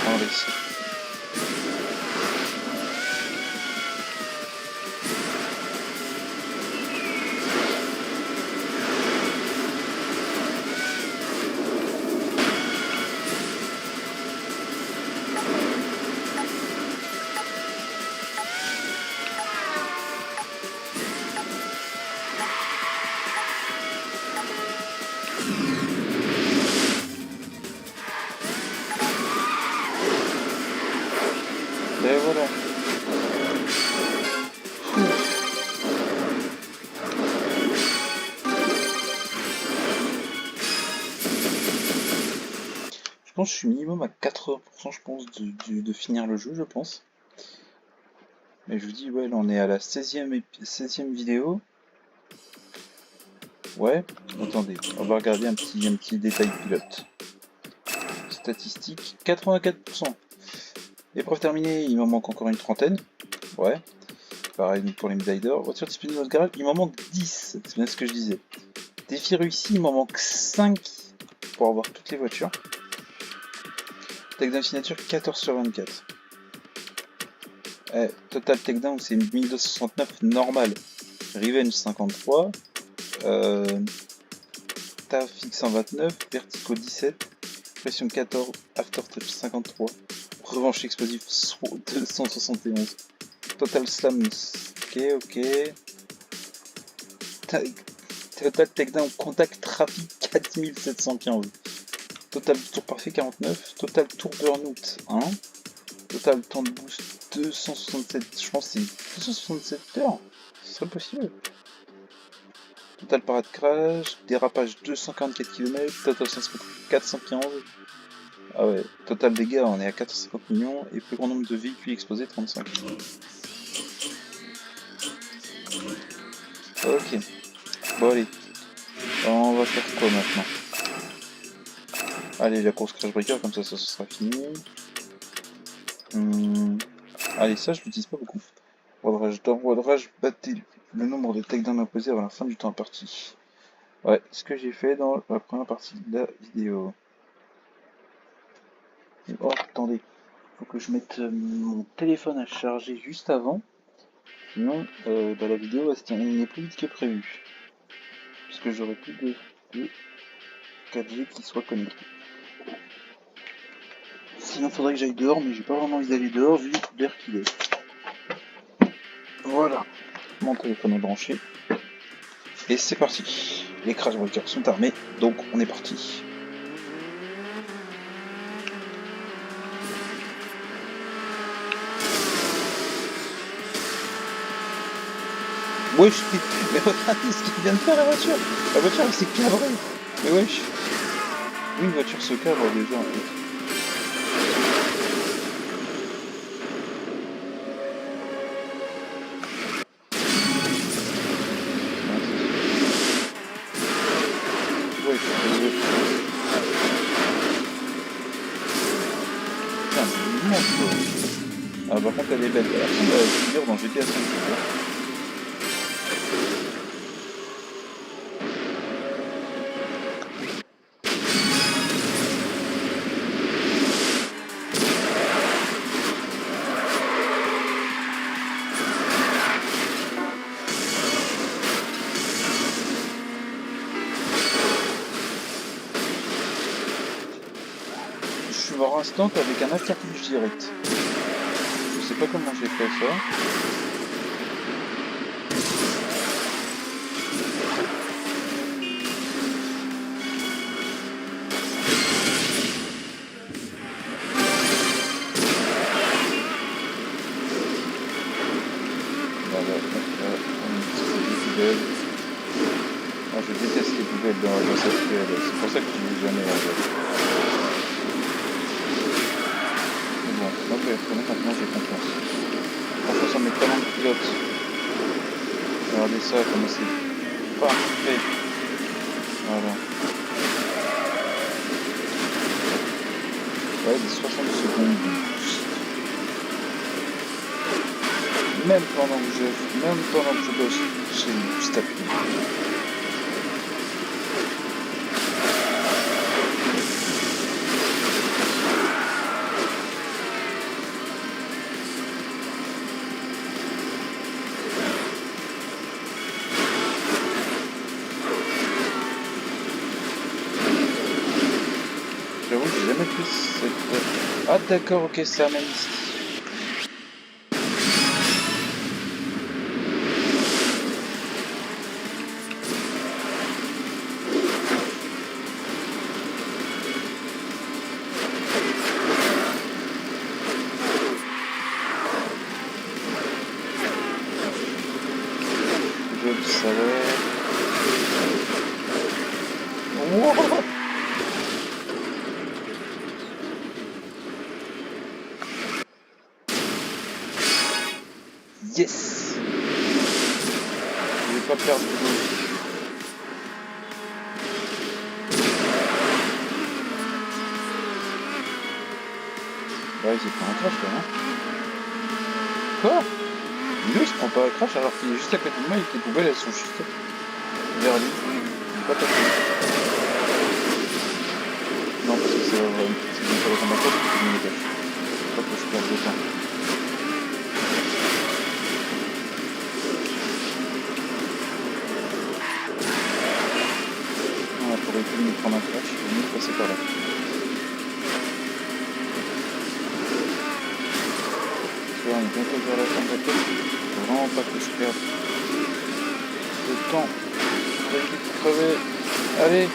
on laisse. Et voilà. Je pense que je suis minimum à 80%, je pense, de finir le jeu, je pense. Mais je vous dis, ouais, là on est à la 16e vidéo. Ouais, attendez, on va regarder un petit détail pilote. Statistique, 84%. Épreuve terminée, il m'en manque encore une trentaine. Ouais. Pareil pour les médailles d'or. Voiture disponible dans le garage, il m'en manque 10. C'est bien ce que je disais. Défi réussi, il m'en manque 5 pour avoir toutes les voitures. Takedown signature 14 sur 24. Total takedown c'est 1269 normal. Revenge 53. TAF 129. Vertico 17. Pression 14. Aftertouch 53. Revanche explosive 271. Total slam. Ok. Total takedown contact trafic 4715. Total tour parfait 49. Total tour burnout 1. Total temps de boost 267. Je pense que c'est 267 heures. Ce serait possible. Total parade crash. Dérapage 244 km. Total 415. Ah ouais. Total dégâts on est à 450 millions. Et plus grand nombre de véhicules explosés 35. Ok. Bon allez. On va faire quoi maintenant? Allez, la course Crash Breaker, comme ça sera fini. Allez, ça je l'utilise pas beaucoup. Rodrage d'or, rodrage, battez le nombre de takedowns imposés avant la fin du temps imparti. Ouais, ce que j'ai fait dans la première partie de la vidéo. Oh, attendez, faut que je mette mon téléphone à charger juste avant. Sinon, la vidéo va se terminer plus vite que prévu. Parce que j'aurai plus de 4G qui soit connecté. Sinon, faudrait que j'aille dehors, mais j'ai pas vraiment envie d'aller dehors vu l'air qu'il est. Voilà, mon téléphone est branché. Et c'est parti. Les Crash Breakers sont armés, donc on est parti. Wesh, mais regardez ce qu'il vient de faire la voiture. La voiture elle s'est cabrée. Mais wesh. Oui, une voiture se cabre déjà en fait. Putain, c'est immense quoi. Ah par contre elle est belle. Elle ressemble à la figure dans GTA 5. instant avec un afterpush direct. Je sais pas comment j'ai fait ça. Ah, je déteste les poubelles dans cette PL, c'est pour ça que je n'ai jamais mais bon, ok, maintenant j'ai confiance. Franchement, ça met tellement de pilote. Regardez ça, comment c'est parfait. Voilà. Ouais, des 60 secondes. Même pendant que je bosse, j'ai juste appuyé. J'avoue que j'ai jamais pris cette... Ah d'accord, ok, c'est un même ici. Je le savais. Wow. Yes! Je vais pas perdre de l'eau. Ouais, il prend un crash là, hein? Quoi? Lui, il se prend pas un crash alors qu'il est juste à côté de moi et que les poubelles elles sont juste vers lui. Il est pas tapé. Non, parce que c'est bien sur le combat que je me dégage. Pas que je perde de temps. Pour éviter de me prendre un crash, il vaut mieux passer par là. Tu vois, on est bientôt vers la fin de la tête. Faut vraiment pas que je perde le temps pour éviter de crever. Allez!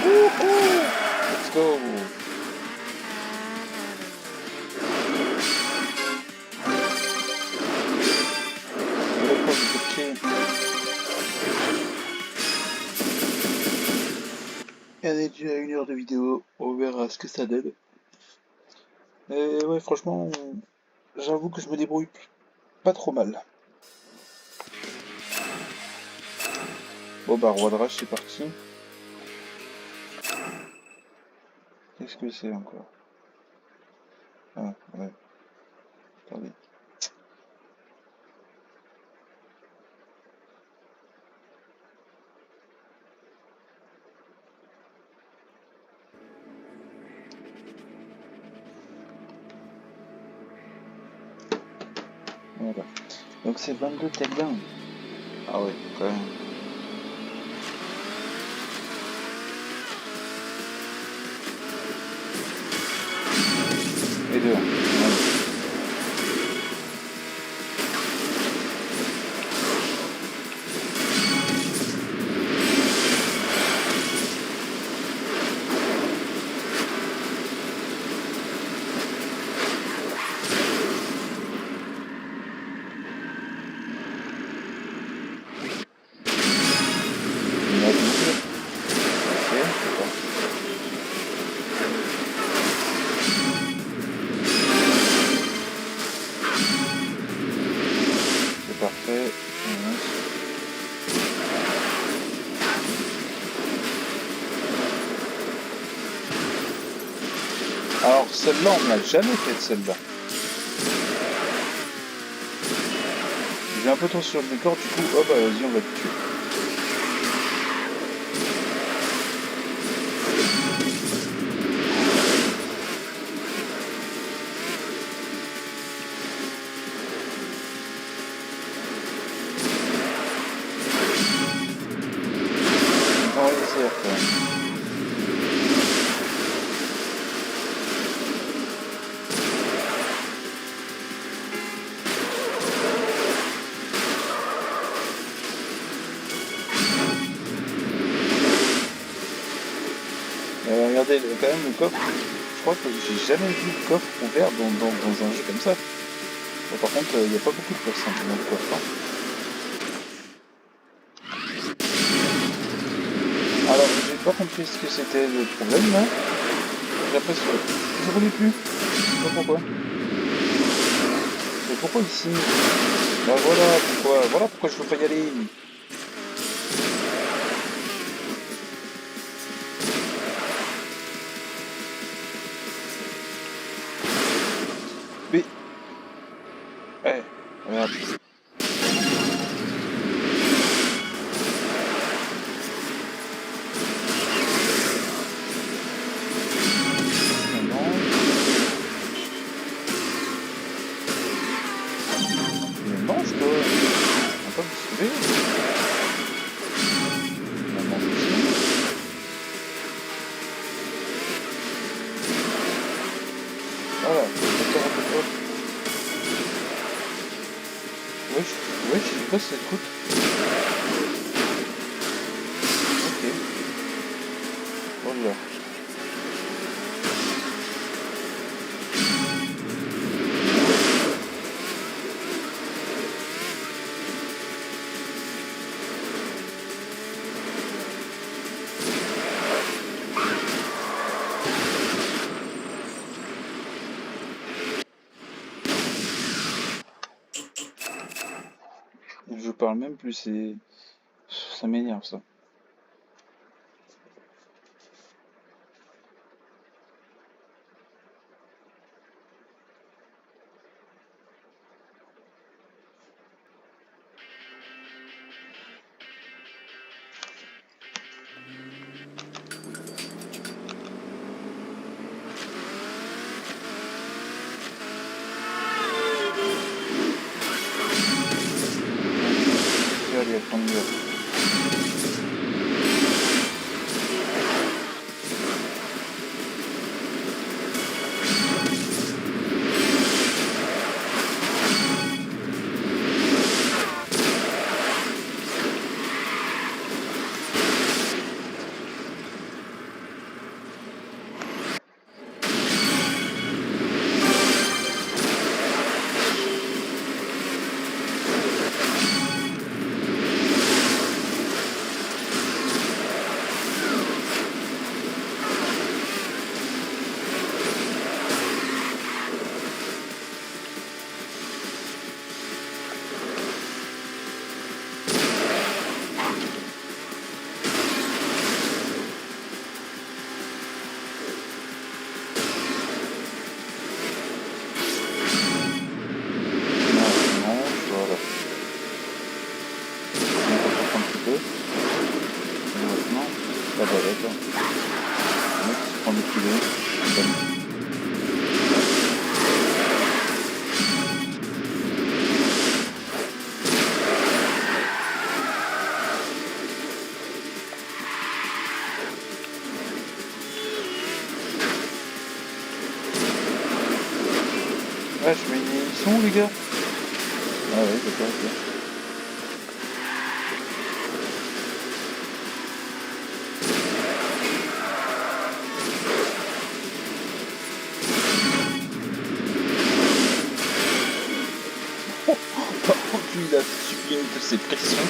Wouhou! Let's go! Le proche du pied. On est déjà à 1 heure de vidéo, on verra ce que ça donne. Et ouais, franchement, j'avoue que je me débrouille pas trop mal. Bon bah, roi de rage, c'est parti. Qu'est-ce que c'est encore? Ah, ouais. Attendez. Voilà. Donc c'est 22 takedowns. Ah ouais, quand même. Et deux. Ouais. Il y en a 12. Ok, c'est parti. C'est parfait. Alors celle-là, on n'a jamais fait de celle-là. J'ai un peu trop sur le décor, du coup, oh bah vas-y, on va te tuer. On va essayer quand même. regardez quand même le coffre. Je crois que j'ai jamais vu le coffre ouvert dans un jeu comme ça. Bon, par contre, il n'y a pas beaucoup de place dans le coffre. Hein. Alors, j'ai pas compris ce que c'était le problème là. J'ai l'impression que je roulais plus. Je sais pas pourquoi. Mais pourquoi ici? Bah voilà pourquoi je veux pas y aller. Mais... Ouais, regarde. Mais mange toi. On va pas me sauver. On mange aussi. Voilà, hop. Wesh, je sais pas si ça te coûte. Ok. Voilà. Je parle même plus, c'est... Ça m'énerve ça. Je vais aller prendre mieux. La balette. Le mec qui se prend des kilos. Wesh, mais ils sont où les gars? Ah oui, d'accord, ok. Par contre, lui, il a subi une de ses pressions.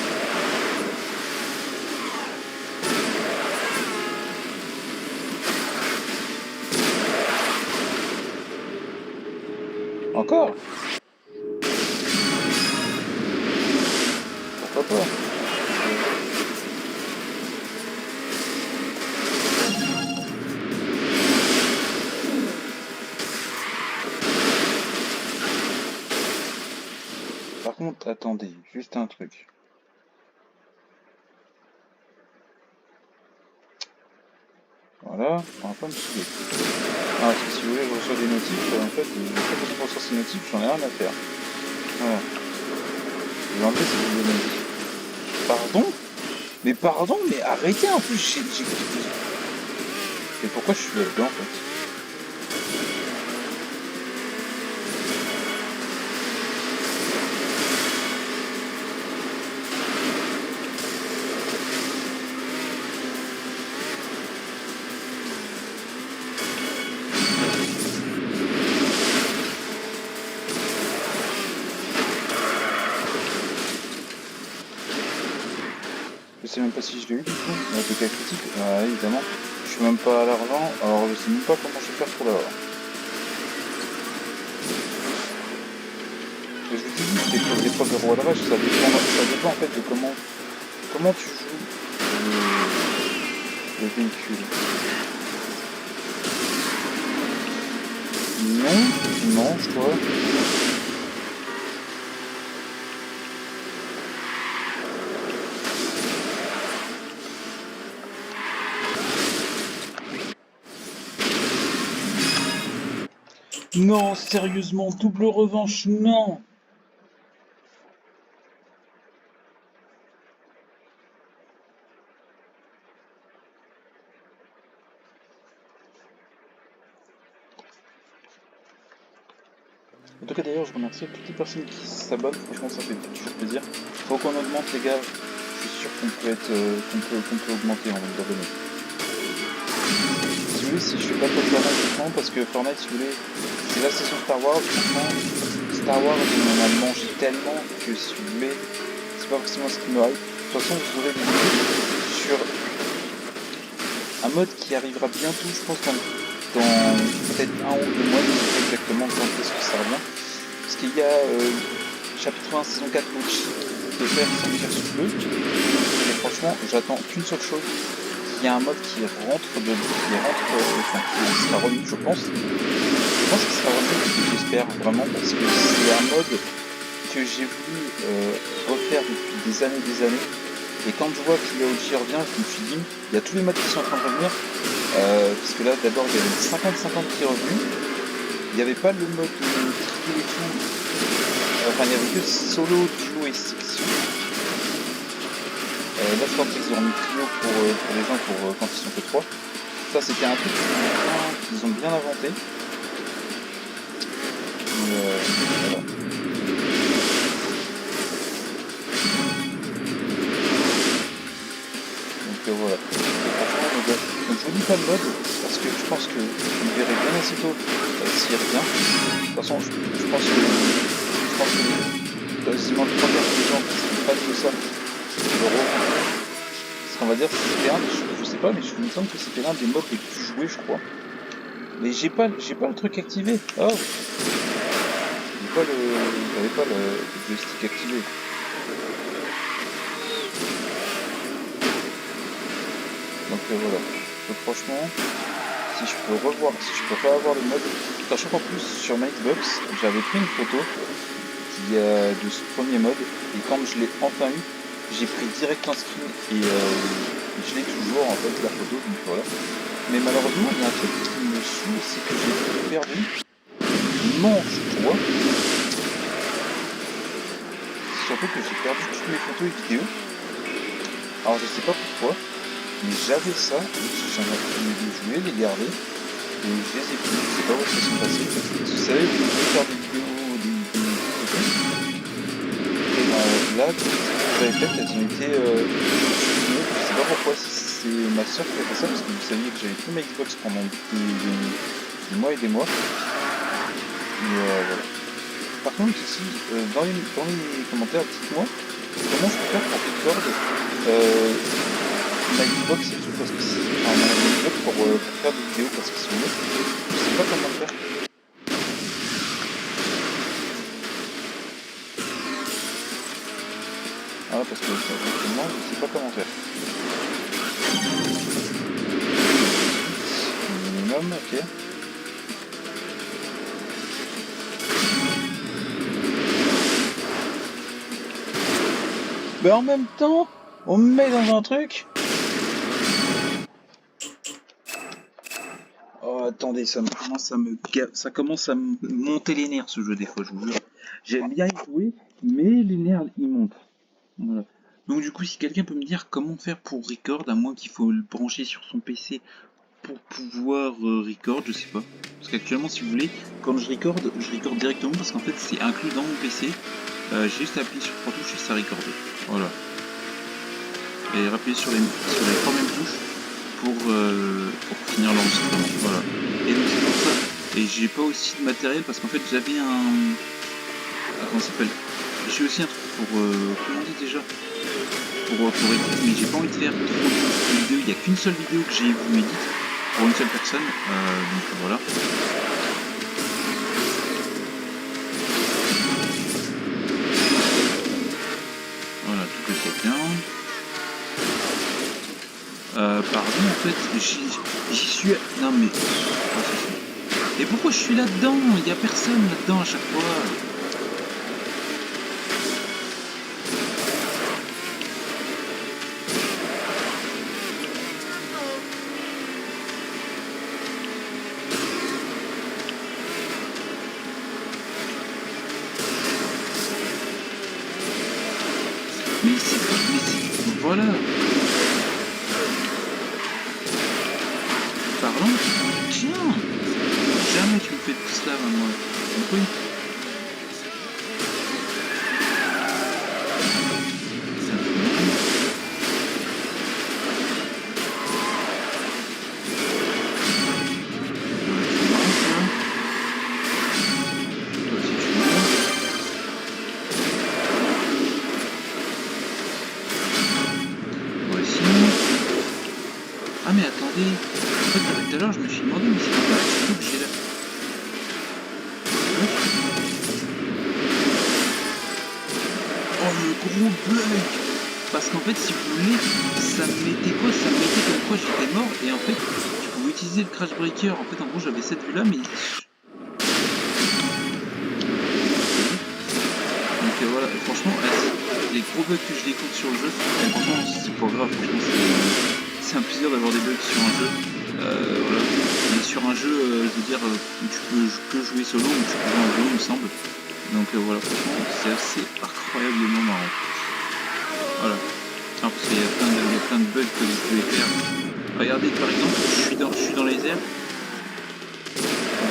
Encore? Pourquoi pas? Par contre, attendez, juste un truc. Voilà, on va pas me saouler. Ah, parce que si vous voulez, je reçois des notifs, en fait, je pas besoin de recevoir ces notifs, j'en ai rien à faire. Voilà. Je vais enlever ces notifs. Pardon? Mais pardon, mais arrêtez en plus, j'ai... Mais pourquoi je suis là-dedans en fait? sais même pas si je l'ai eu du coup. Le cas critique, évidemment. Je suis même pas à l'argent, alors je sais même pas comment je vais faire pour l'avoir. Je vous dis, l'épreuve de roi de rage, ça dépend en fait de comment tu joues le véhicule. Non, je crois. Non, sérieusement, double revanche, non. En tout cas, d'ailleurs, je remercie toutes les personnes qui s'abonnent. Franchement, ça fait toujours plaisir. Faut qu'on augmente, les gars. Je suis sûr qu'on peut augmenter en nombre d'abonnés. Si vous voulez, si je fais pas trop de Fortnite, parce que Fortnite, si vous voulez, c'est la session Star Wars. Franchement, Star Wars, on en a mangé tellement que si vous voulez, c'est pas forcément ce qui me hype. De toute façon, vous aurez des vidéos sur un mode qui arrivera bientôt, je pense, dans peut-être 1 ou 2 mois, je sais pas exactement quand est-ce que ça revient. Parce qu'il y a chapitre 1, saison 4, Mochi, de faire sans dire sous bleu. Et franchement, j'attends qu'une seule chose. Il y a un mode qui rentre qui sera remis, je pense. Je pense qu'il sera remis, j'espère vraiment, parce que c'est un mode que j'ai voulu refaire depuis des années. Et quand je vois qu'il y a OG revient, je me suis dit, il y a tous les modes qui sont en train de revenir. Parce que là, d'abord, il y avait 50-50 qui est revenu. Il n'y avait pas le mode trio et tout. Enfin, il n'y avait que solo, duo et section. Là, je pense qu'ils ont mis trio pour les gens quand ils sont que 3. Ça, c'était un truc qu'ils ont bien inventé. Voilà. Voilà. Donc je vous dis pas le mode, parce que je pense que vous verrez bien assez tôt s'il revient. De toute façon, je pense que quasiment le 3 quarts des gens qui sont fans de ça, l'euro. Parce qu'on va dire que c'était je sais pas, mais je me semble que c'était l'un des modes les plus joués, je crois. Mais j'ai pas le truc activé. Oh, j'avais pas le joystick activé. Donc voilà. Donc franchement, si je peux pas avoir le mode, sachant qu'en plus sur ma Xbox, j'avais pris une photo de ce premier mode, et quand je l'ai enfin eu, j'ai pris direct un screen et je l'ai toujours en fait la photo, donc voilà. Mais malheureusement, il y a un truc qui me saoule, c'est que j'ai perdu mange-toi. Surtout que j'ai perdu toutes mes photos et vidéos. Alors je sais pas pourquoi. Mais j'avais ça, j'en ai les garder, et je les ai plus, je sais pas où elles se sont passées. Vous savez, vous pouvez faire des vidéos, et là, toutes les vidéos que j'avais faites, elles ont été supprimées. Je sais pas pourquoi, si c'est ma soeur qui a fait ça, parce que vous saviez que j'avais plus ma Xbox pendant des mois et des mois. Et voilà. Par contre, ici, dans les commentaires, dites-moi comment je peux faire pour record ma Xbox et tout, parce que c'est ma Xbox pour faire des vidéos, parce que sinon je sais pas comment faire. Ah, parce que effectivement je sais pas comment faire. Minimum, ok. Mais en même temps, on me met dans un truc. Oh, attendez, ça commence à me monter les nerfs, ce jeu, des fois, je vous jure. J'aime bien y jouer, mais les nerfs, ils montent. Voilà. Donc du coup, si quelqu'un peut me dire comment faire pour record, à moins qu'il faut le brancher sur son PC pour pouvoir record, je sais pas. Parce qu'actuellement, si vous voulez, quand je record directement, parce qu'en fait, c'est inclus dans mon PC. J'ai juste à appuyer sur 3 touches et ça recorde. Voilà. Et appuyer sur les 3 mêmes touches pour finir l'enregistrement. Voilà. Et donc c'est pour ça. Et j'ai pas aussi de matériel parce qu'en fait j'avais un. Comment ça s'appelle? J'ai aussi un truc pour. Comment on dit déjà? pour éditer, mais j'ai pas envie de faire trop de vidéos. Il n'y a qu'une seule vidéo que j'ai voulu éditer pour une seule personne, donc voilà. Voilà, tout est bien. Pardon, en fait, j'y suis... Non mais... Et pourquoi je suis là-dedans? Il n'y a personne là-dedans à chaque fois. Voilà. Pardon? Tiens. Jamais tu me fais tout cela, moi. Oui. Ah mais attendez, en fait tout à l'heure je me suis demandé mais c'est pas ce que j'ai là. Oh le gros bug. Parce qu'en fait si vous voulez, ça me mettait quoi? Ça me mettait comme quoi j'étais mort et en fait je pouvais utiliser le crash breaker. En fait en gros j'avais cette vue là mais... Donc voilà, franchement les gros bugs que je découvre sur le jeu, franchement c'est pas grave, franchement c'est un plaisir d'avoir des bugs sur un jeu. Voilà. Mais sur un jeu, je veux dire, où tu peux que jouer solo, ou tu peux jouer en duo, il me semble. Donc voilà, franchement, c'est assez incroyablement marrant. Voilà. Ah, parce qu'il y a plein de bugs que vous pouvez faire. Regardez, par exemple, je suis dans les airs.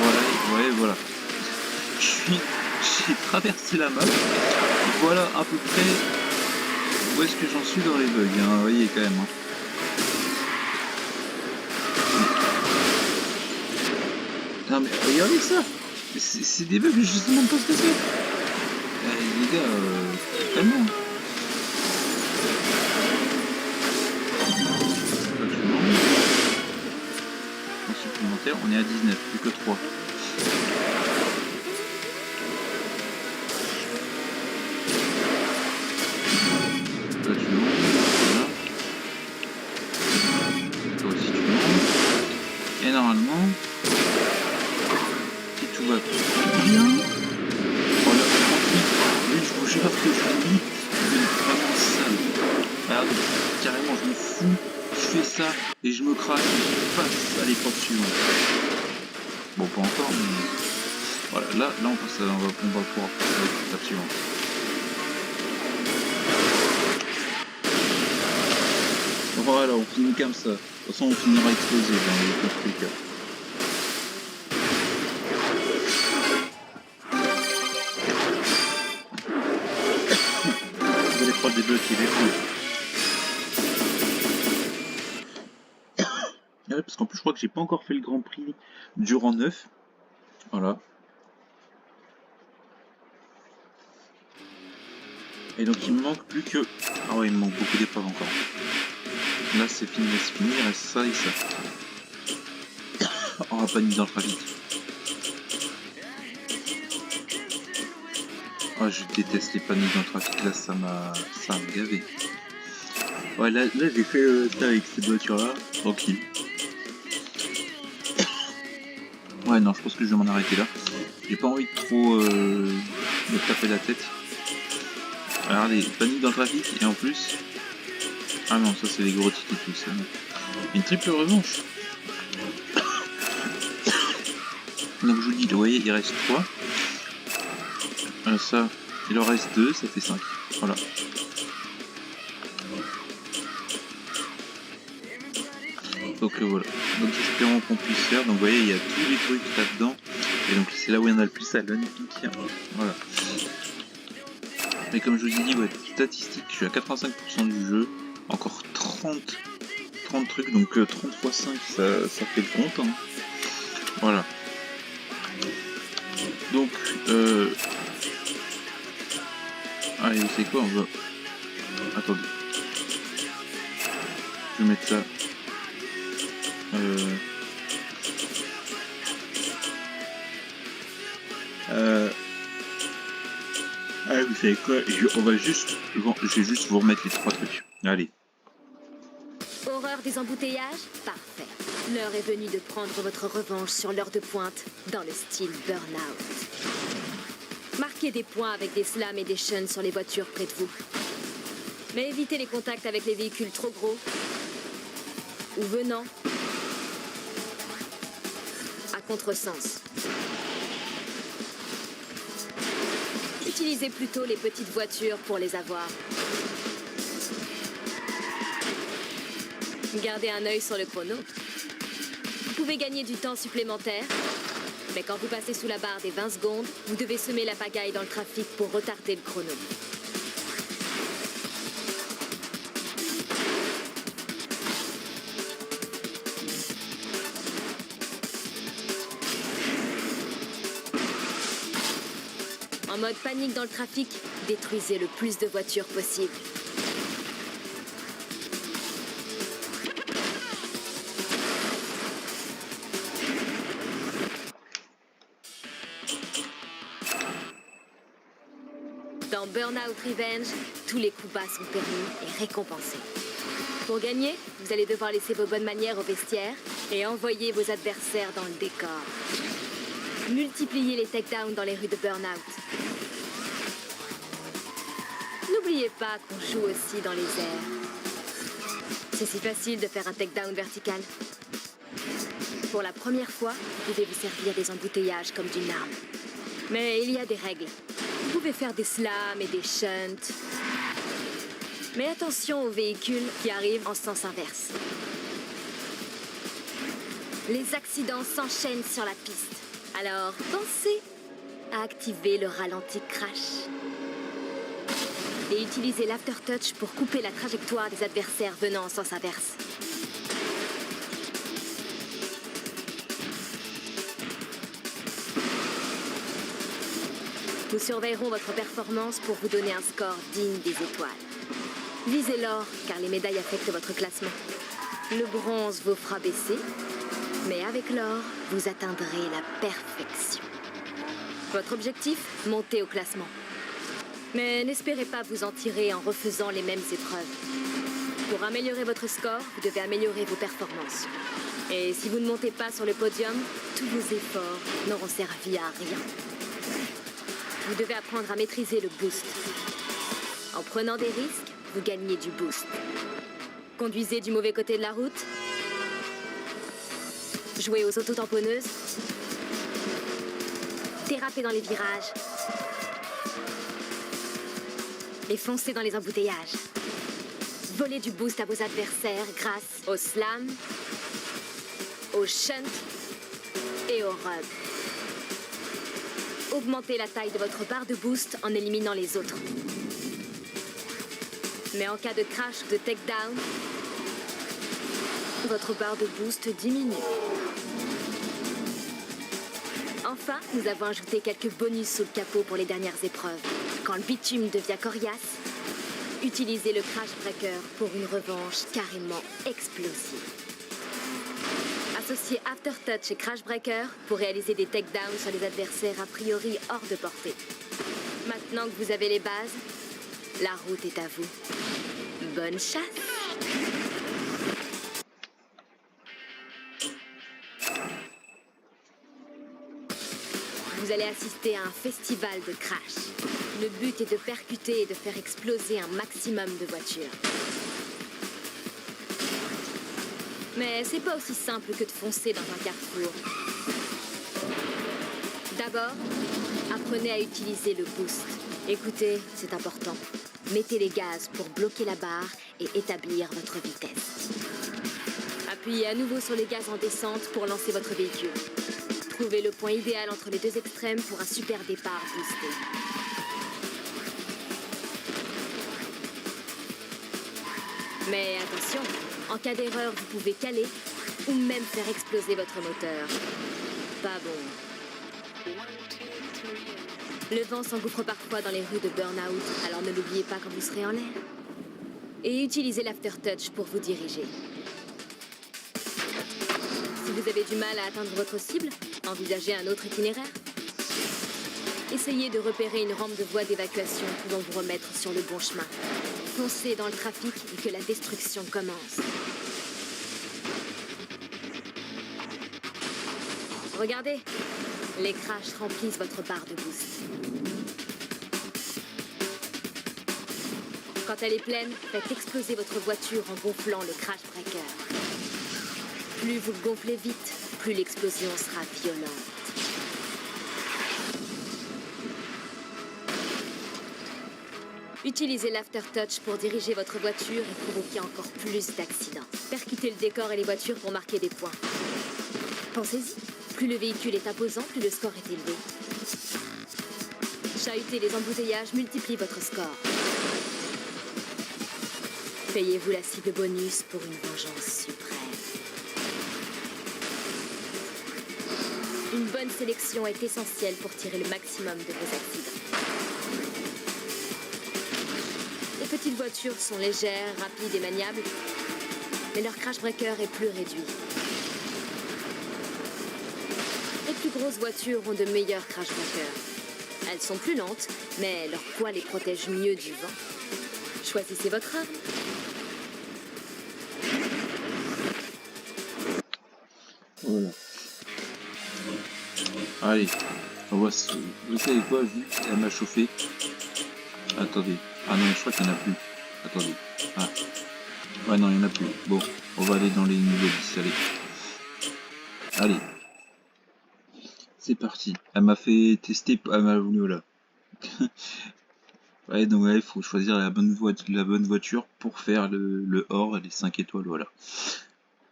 Voilà, ouais, voilà. J'ai traversé la map. Voilà à peu près où est-ce que j'en suis dans les bugs, hein, vous voyez quand même. Hein. Non mais regardez ça. C'est des bugs, je sais même pas ce que c'est. Les gars, tellement. En supplémentaire, on est à 19, plus que 3. Là tu montes, voilà. Toi aussi tu montes. Et normalement, si tout va bien, voilà, lui je vous jure que je suis vraiment sale. Regarde, carrément je me fous, je fais ça et je me crache et je passe à l'épreuve suivante. Bon pas encore mais voilà, là on passe, on va pouvoir passer à l'étape suivante. Voilà, on finit comme ça. De toute façon on finira explosé dans les cas. Des blocs qui ouais, parce qu'en plus je crois que j'ai pas encore fait le Grand Prix du rang 9. Voilà. Et donc il me manque plus que... Ah ouais, il me manque beaucoup d'épreuves encore. Là c'est fini, il reste ça et ça. On va panique dans le trafic. Oh, je déteste les paniques dans le trafic, là ça m'a gavé. Ouais, là j'ai fait ça avec cette voiture là, tranquille. Ouais, non, je pense que je vais m'en arrêter là. J'ai pas envie de trop me taper la tête. Regardez, panique dans le trafic et en plus... Ah non, ça c'est les gros tickets tout ça. Une triple revanche. Donc je vous dis, vous voyez, il reste 3. Ça, il en reste 2, ça fait 5. Voilà. Donc voilà. Donc j'espère qu'on puisse faire. Donc vous voyez, il y a tous les trucs là-dedans. Et donc c'est là où il y en a le plus à l'Olympique. Voilà. Mais comme je vous ai dit, ouais, statistique, je suis à 85% du jeu. Encore 30 trucs, donc 30 x 5, ça fait le compte. Hein. Voilà. Donc, allez, vous savez quoi, on va... Attendez. mettre ça. Ah, vous savez quoi, je vais juste vous remettre les 3 trucs. Allez. Horreur des embouteillages? Parfait. L'heure est venue de prendre votre revanche sur l'heure de pointe dans le style Burnout. Marquez des points avec des slams et des shunts sur les voitures près de vous. Mais évitez les contacts avec les véhicules trop gros ou venant à contresens. Utilisez plutôt les petites voitures pour les avoir. Gardez un œil sur le chrono. Vous pouvez gagner du temps supplémentaire, mais quand vous passez sous la barre des 20 secondes, vous devez semer la pagaille dans le trafic pour retarder le chrono. En mode panique dans le trafic, détruisez le plus de voitures possible. Dans Burnout Revenge, tous les coups bas sont permis et récompensés. Pour gagner, vous allez devoir laisser vos bonnes manières au vestiaire et envoyer vos adversaires dans le décor. Multipliez les takedowns dans les rues de Burnout. N'oubliez pas qu'on joue aussi dans les airs. C'est si facile de faire un takedown vertical. Pour la première fois, vous devez vous servir des embouteillages comme d'une arme. Mais il y a des règles. Vous pouvez faire des slams et des shunts. Mais attention aux véhicules qui arrivent en sens inverse. Les accidents s'enchaînent sur la piste. Alors, pensez à activer le ralenti crash. Et utilisez l'aftertouch pour couper la trajectoire des adversaires venant en sens inverse. Nous surveillerons votre performance pour vous donner un score digne des étoiles. Visez l'or, car les médailles affectent votre classement. Le bronze vous fera baisser, mais avec l'or, vous atteindrez la perfection. Votre objectif, monter au classement. Mais n'espérez pas vous en tirer en refaisant les mêmes épreuves. Pour améliorer votre score, vous devez améliorer vos performances. Et si vous ne montez pas sur le podium, tous vos efforts n'auront servi à rien. Vous devez apprendre à maîtriser le boost. En prenant des risques, vous gagnez du boost. Conduisez du mauvais côté de la route. Jouez aux autotamponneuses. Dérapez dans les virages. Et foncez dans les embouteillages. Volez du boost à vos adversaires grâce au slam, au shunt et au rub. Augmentez la taille de votre barre de boost en éliminant les autres. Mais en cas de crash ou de takedown, votre barre de boost diminue. Enfin, nous avons ajouté quelques bonus sous le capot pour les dernières épreuves. Quand le bitume devient coriace, utilisez le Crash Breaker pour une revanche carrément explosive. Associez Aftertouch et Crash Breaker pour réaliser des takedowns sur les adversaires a priori hors de portée. Maintenant que vous avez les bases, la route est à vous. Bonne chasse! Vous allez assister à un festival de crash. Le but est de percuter et de faire exploser un maximum de voitures. Mais c'est pas aussi simple que de foncer dans un carrefour. D'abord, apprenez à utiliser le boost. Écoutez, c'est important. Mettez les gaz pour bloquer la barre et établir votre vitesse. Appuyez à nouveau sur les gaz en descente pour lancer votre véhicule. Trouvez le point idéal entre les deux extrêmes pour un super départ boosté. Mais attention, en cas d'erreur, vous pouvez caler ou même faire exploser votre moteur. Pas bon. Le vent s'engouffre parfois dans les rues de Burnout, alors ne l'oubliez pas quand vous serez en l'air. Et utilisez l'aftertouch pour vous diriger. Vous avez du mal à atteindre votre cible? Envisagez un autre itinéraire? Essayez de repérer une rampe de voie d'évacuation pouvant vous remettre sur le bon chemin. Foncez dans le trafic et que la destruction commence. Regardez, les crashs remplissent votre barre de boost. Quand elle est pleine, faites exploser votre voiture en gonflant le crash breaker. Plus vous le gonflez vite, plus l'explosion sera violente. Utilisez l'aftertouch pour diriger votre voiture et provoquer encore plus d'accidents. Percutez le décor et les voitures pour marquer des points. Pensez-y, plus le véhicule est imposant, plus le score est élevé. Chahuter les embouteillages multiplie votre score. Payez-vous la cible bonus pour une vengeance suprême. Une bonne sélection est essentielle pour tirer le maximum de vos accidents. Les petites voitures sont légères, rapides et maniables, mais leur crash breaker est plus réduit. Les plus grosses voitures ont de meilleurs crash breakers. Elles sont plus lentes, mais leur poids les protège mieux du vent. Choisissez votre arme. Voilà. Allez, on va se... Vous savez quoi, vu qu'elle m'a chauffé. Attendez. Ah non, je crois qu'il n'y en a plus. Attendez. Ah. Ouais, non, il n'y en a plus. Bon, on va aller dans les niveaux 10. Allez. Allez. C'est parti. Elle m'a fait tester. Elle m'a voulu, voilà. Ouais, donc il faut choisir la bonne voiture pour faire le or et les 5 étoiles, voilà. De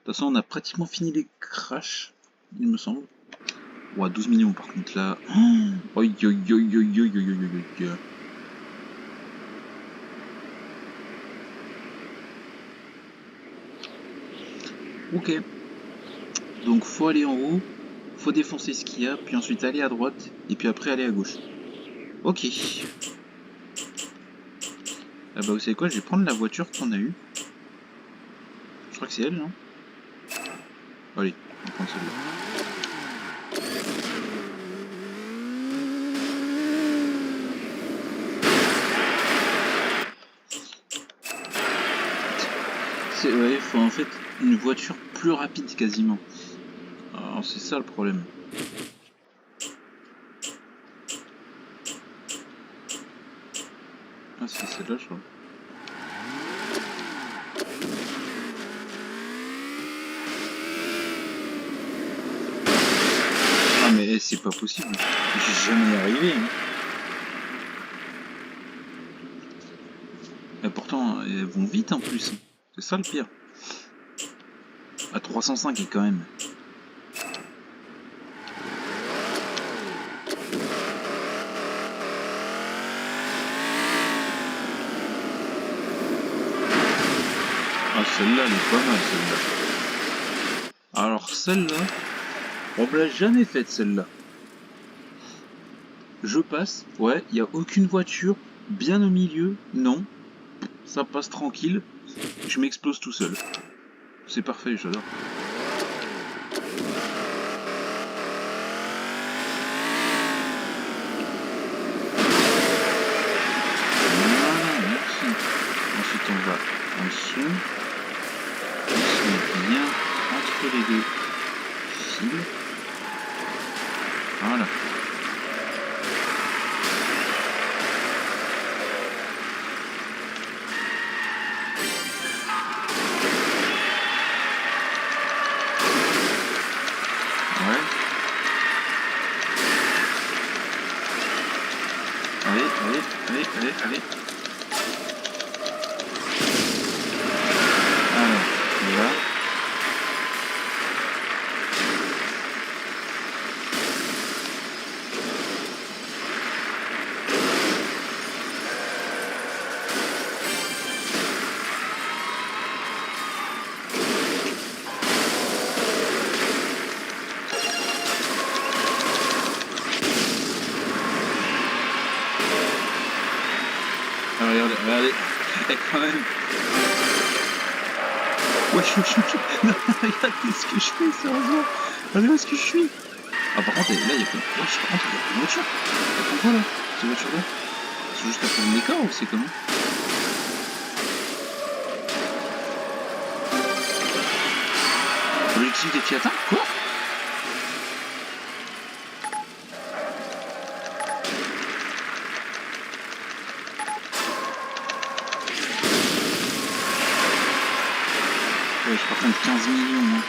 toute façon, on a pratiquement fini les crashs, il me semble. Ouais, 12 millions par contre là. Oi, oi, oi, oi, oi, oi, oi, oi. Ok. Donc faut aller en haut, faut défoncer ce qu'il y a, puis ensuite aller à droite, et puis après aller à gauche. Ok. Ah bah vous savez quoi, je vais prendre la voiture qu'on a eue. Je crois que c'est elle, non? Allez, on va prendre celle-là. C'est ouais, faut en fait une voiture plus rapide quasiment. Alors c'est ça le problème. Ah c'est celle-là je crois. Ah mais c'est pas possible. J'ai jamais y arrivé. Hein. Et pourtant elles vont vite en plus. C'est ça le pire. À 305 quand même. Ah celle-là elle est pas mal celle-là. Alors celle-là, on me l'a jamais faite celle-là. Je passe, ouais, il n'y a aucune voiture bien au milieu, non. Ça passe tranquille, je m'explose tout seul. C'est parfait, j'adore. Voilà, merci. Ensuite on va en dessous. On se met bien entre les deux fils. Voilà. Allez. Alors, là. Regardez, et quand même. Ouais, non, regardez ce que je fais, sérieusement. Regardez où est-ce que je suis. Ah, par contre, là, il y a plein de... Wesh, par contre, il y a plein de voitures. Elles font quoi, là, ces voitures-là? C'est juste après le décor ou c'est comment? L'objectif défi atteint? Quoi? Ouais, je par contre 15 millions. Hein.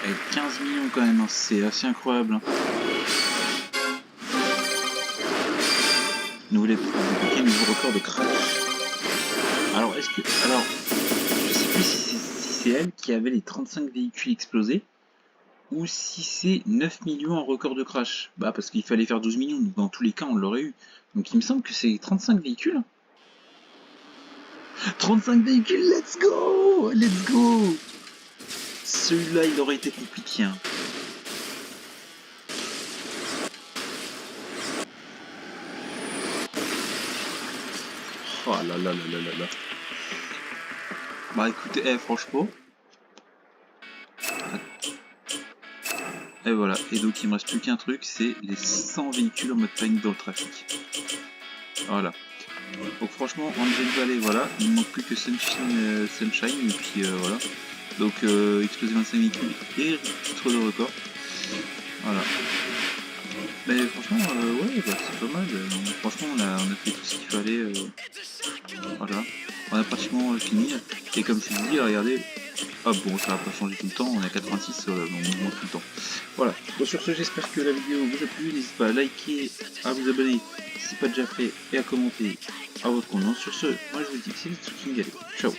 Avec 15 millions quand même, hein. C'est assez incroyable. Hein. Nous voulons débloquer un nouveau record de crash. Alors, est-ce que... Alors, je sais plus si c'est elle qui avait les 35 véhicules explosés ou si c'est 9 millions en record de crash. Bah, parce qu'il fallait faire 12 millions, donc dans tous les cas, on l'aurait eu. Donc, il me semble que c'est 35 véhicules. 35 véhicules, let's go! Let's go! Celui-là, il aurait été compliqué. Hein. Oh là là là là là là. Bah écoutez, franchement. Et voilà. Et donc il me reste plus qu'un truc, c'est les 100 véhicules en mode panique dans le trafic. Voilà. Donc franchement, Angel Valley, voilà. Il ne manque plus que Sunshine, et puis voilà. Donc exploser 25 véhicules et titre de record. Voilà. Mais franchement, ouais, bah, c'est pas mal. Franchement, on a fait tout ce qu'il fallait. Voilà. On a pratiquement fini. Et comme je vous dis, regardez. Ah bon, ça va pas changer tout le temps. On est à 86, on monte tout le temps. Voilà. Bon, sur ce, j'espère que la vidéo vous a plu. N'hésitez pas à liker, à vous abonner si ce n'est pas déjà fait et à commenter à votre convenance. Sur ce, moi je vous dis que c'est Litsuking. Allez, ciao.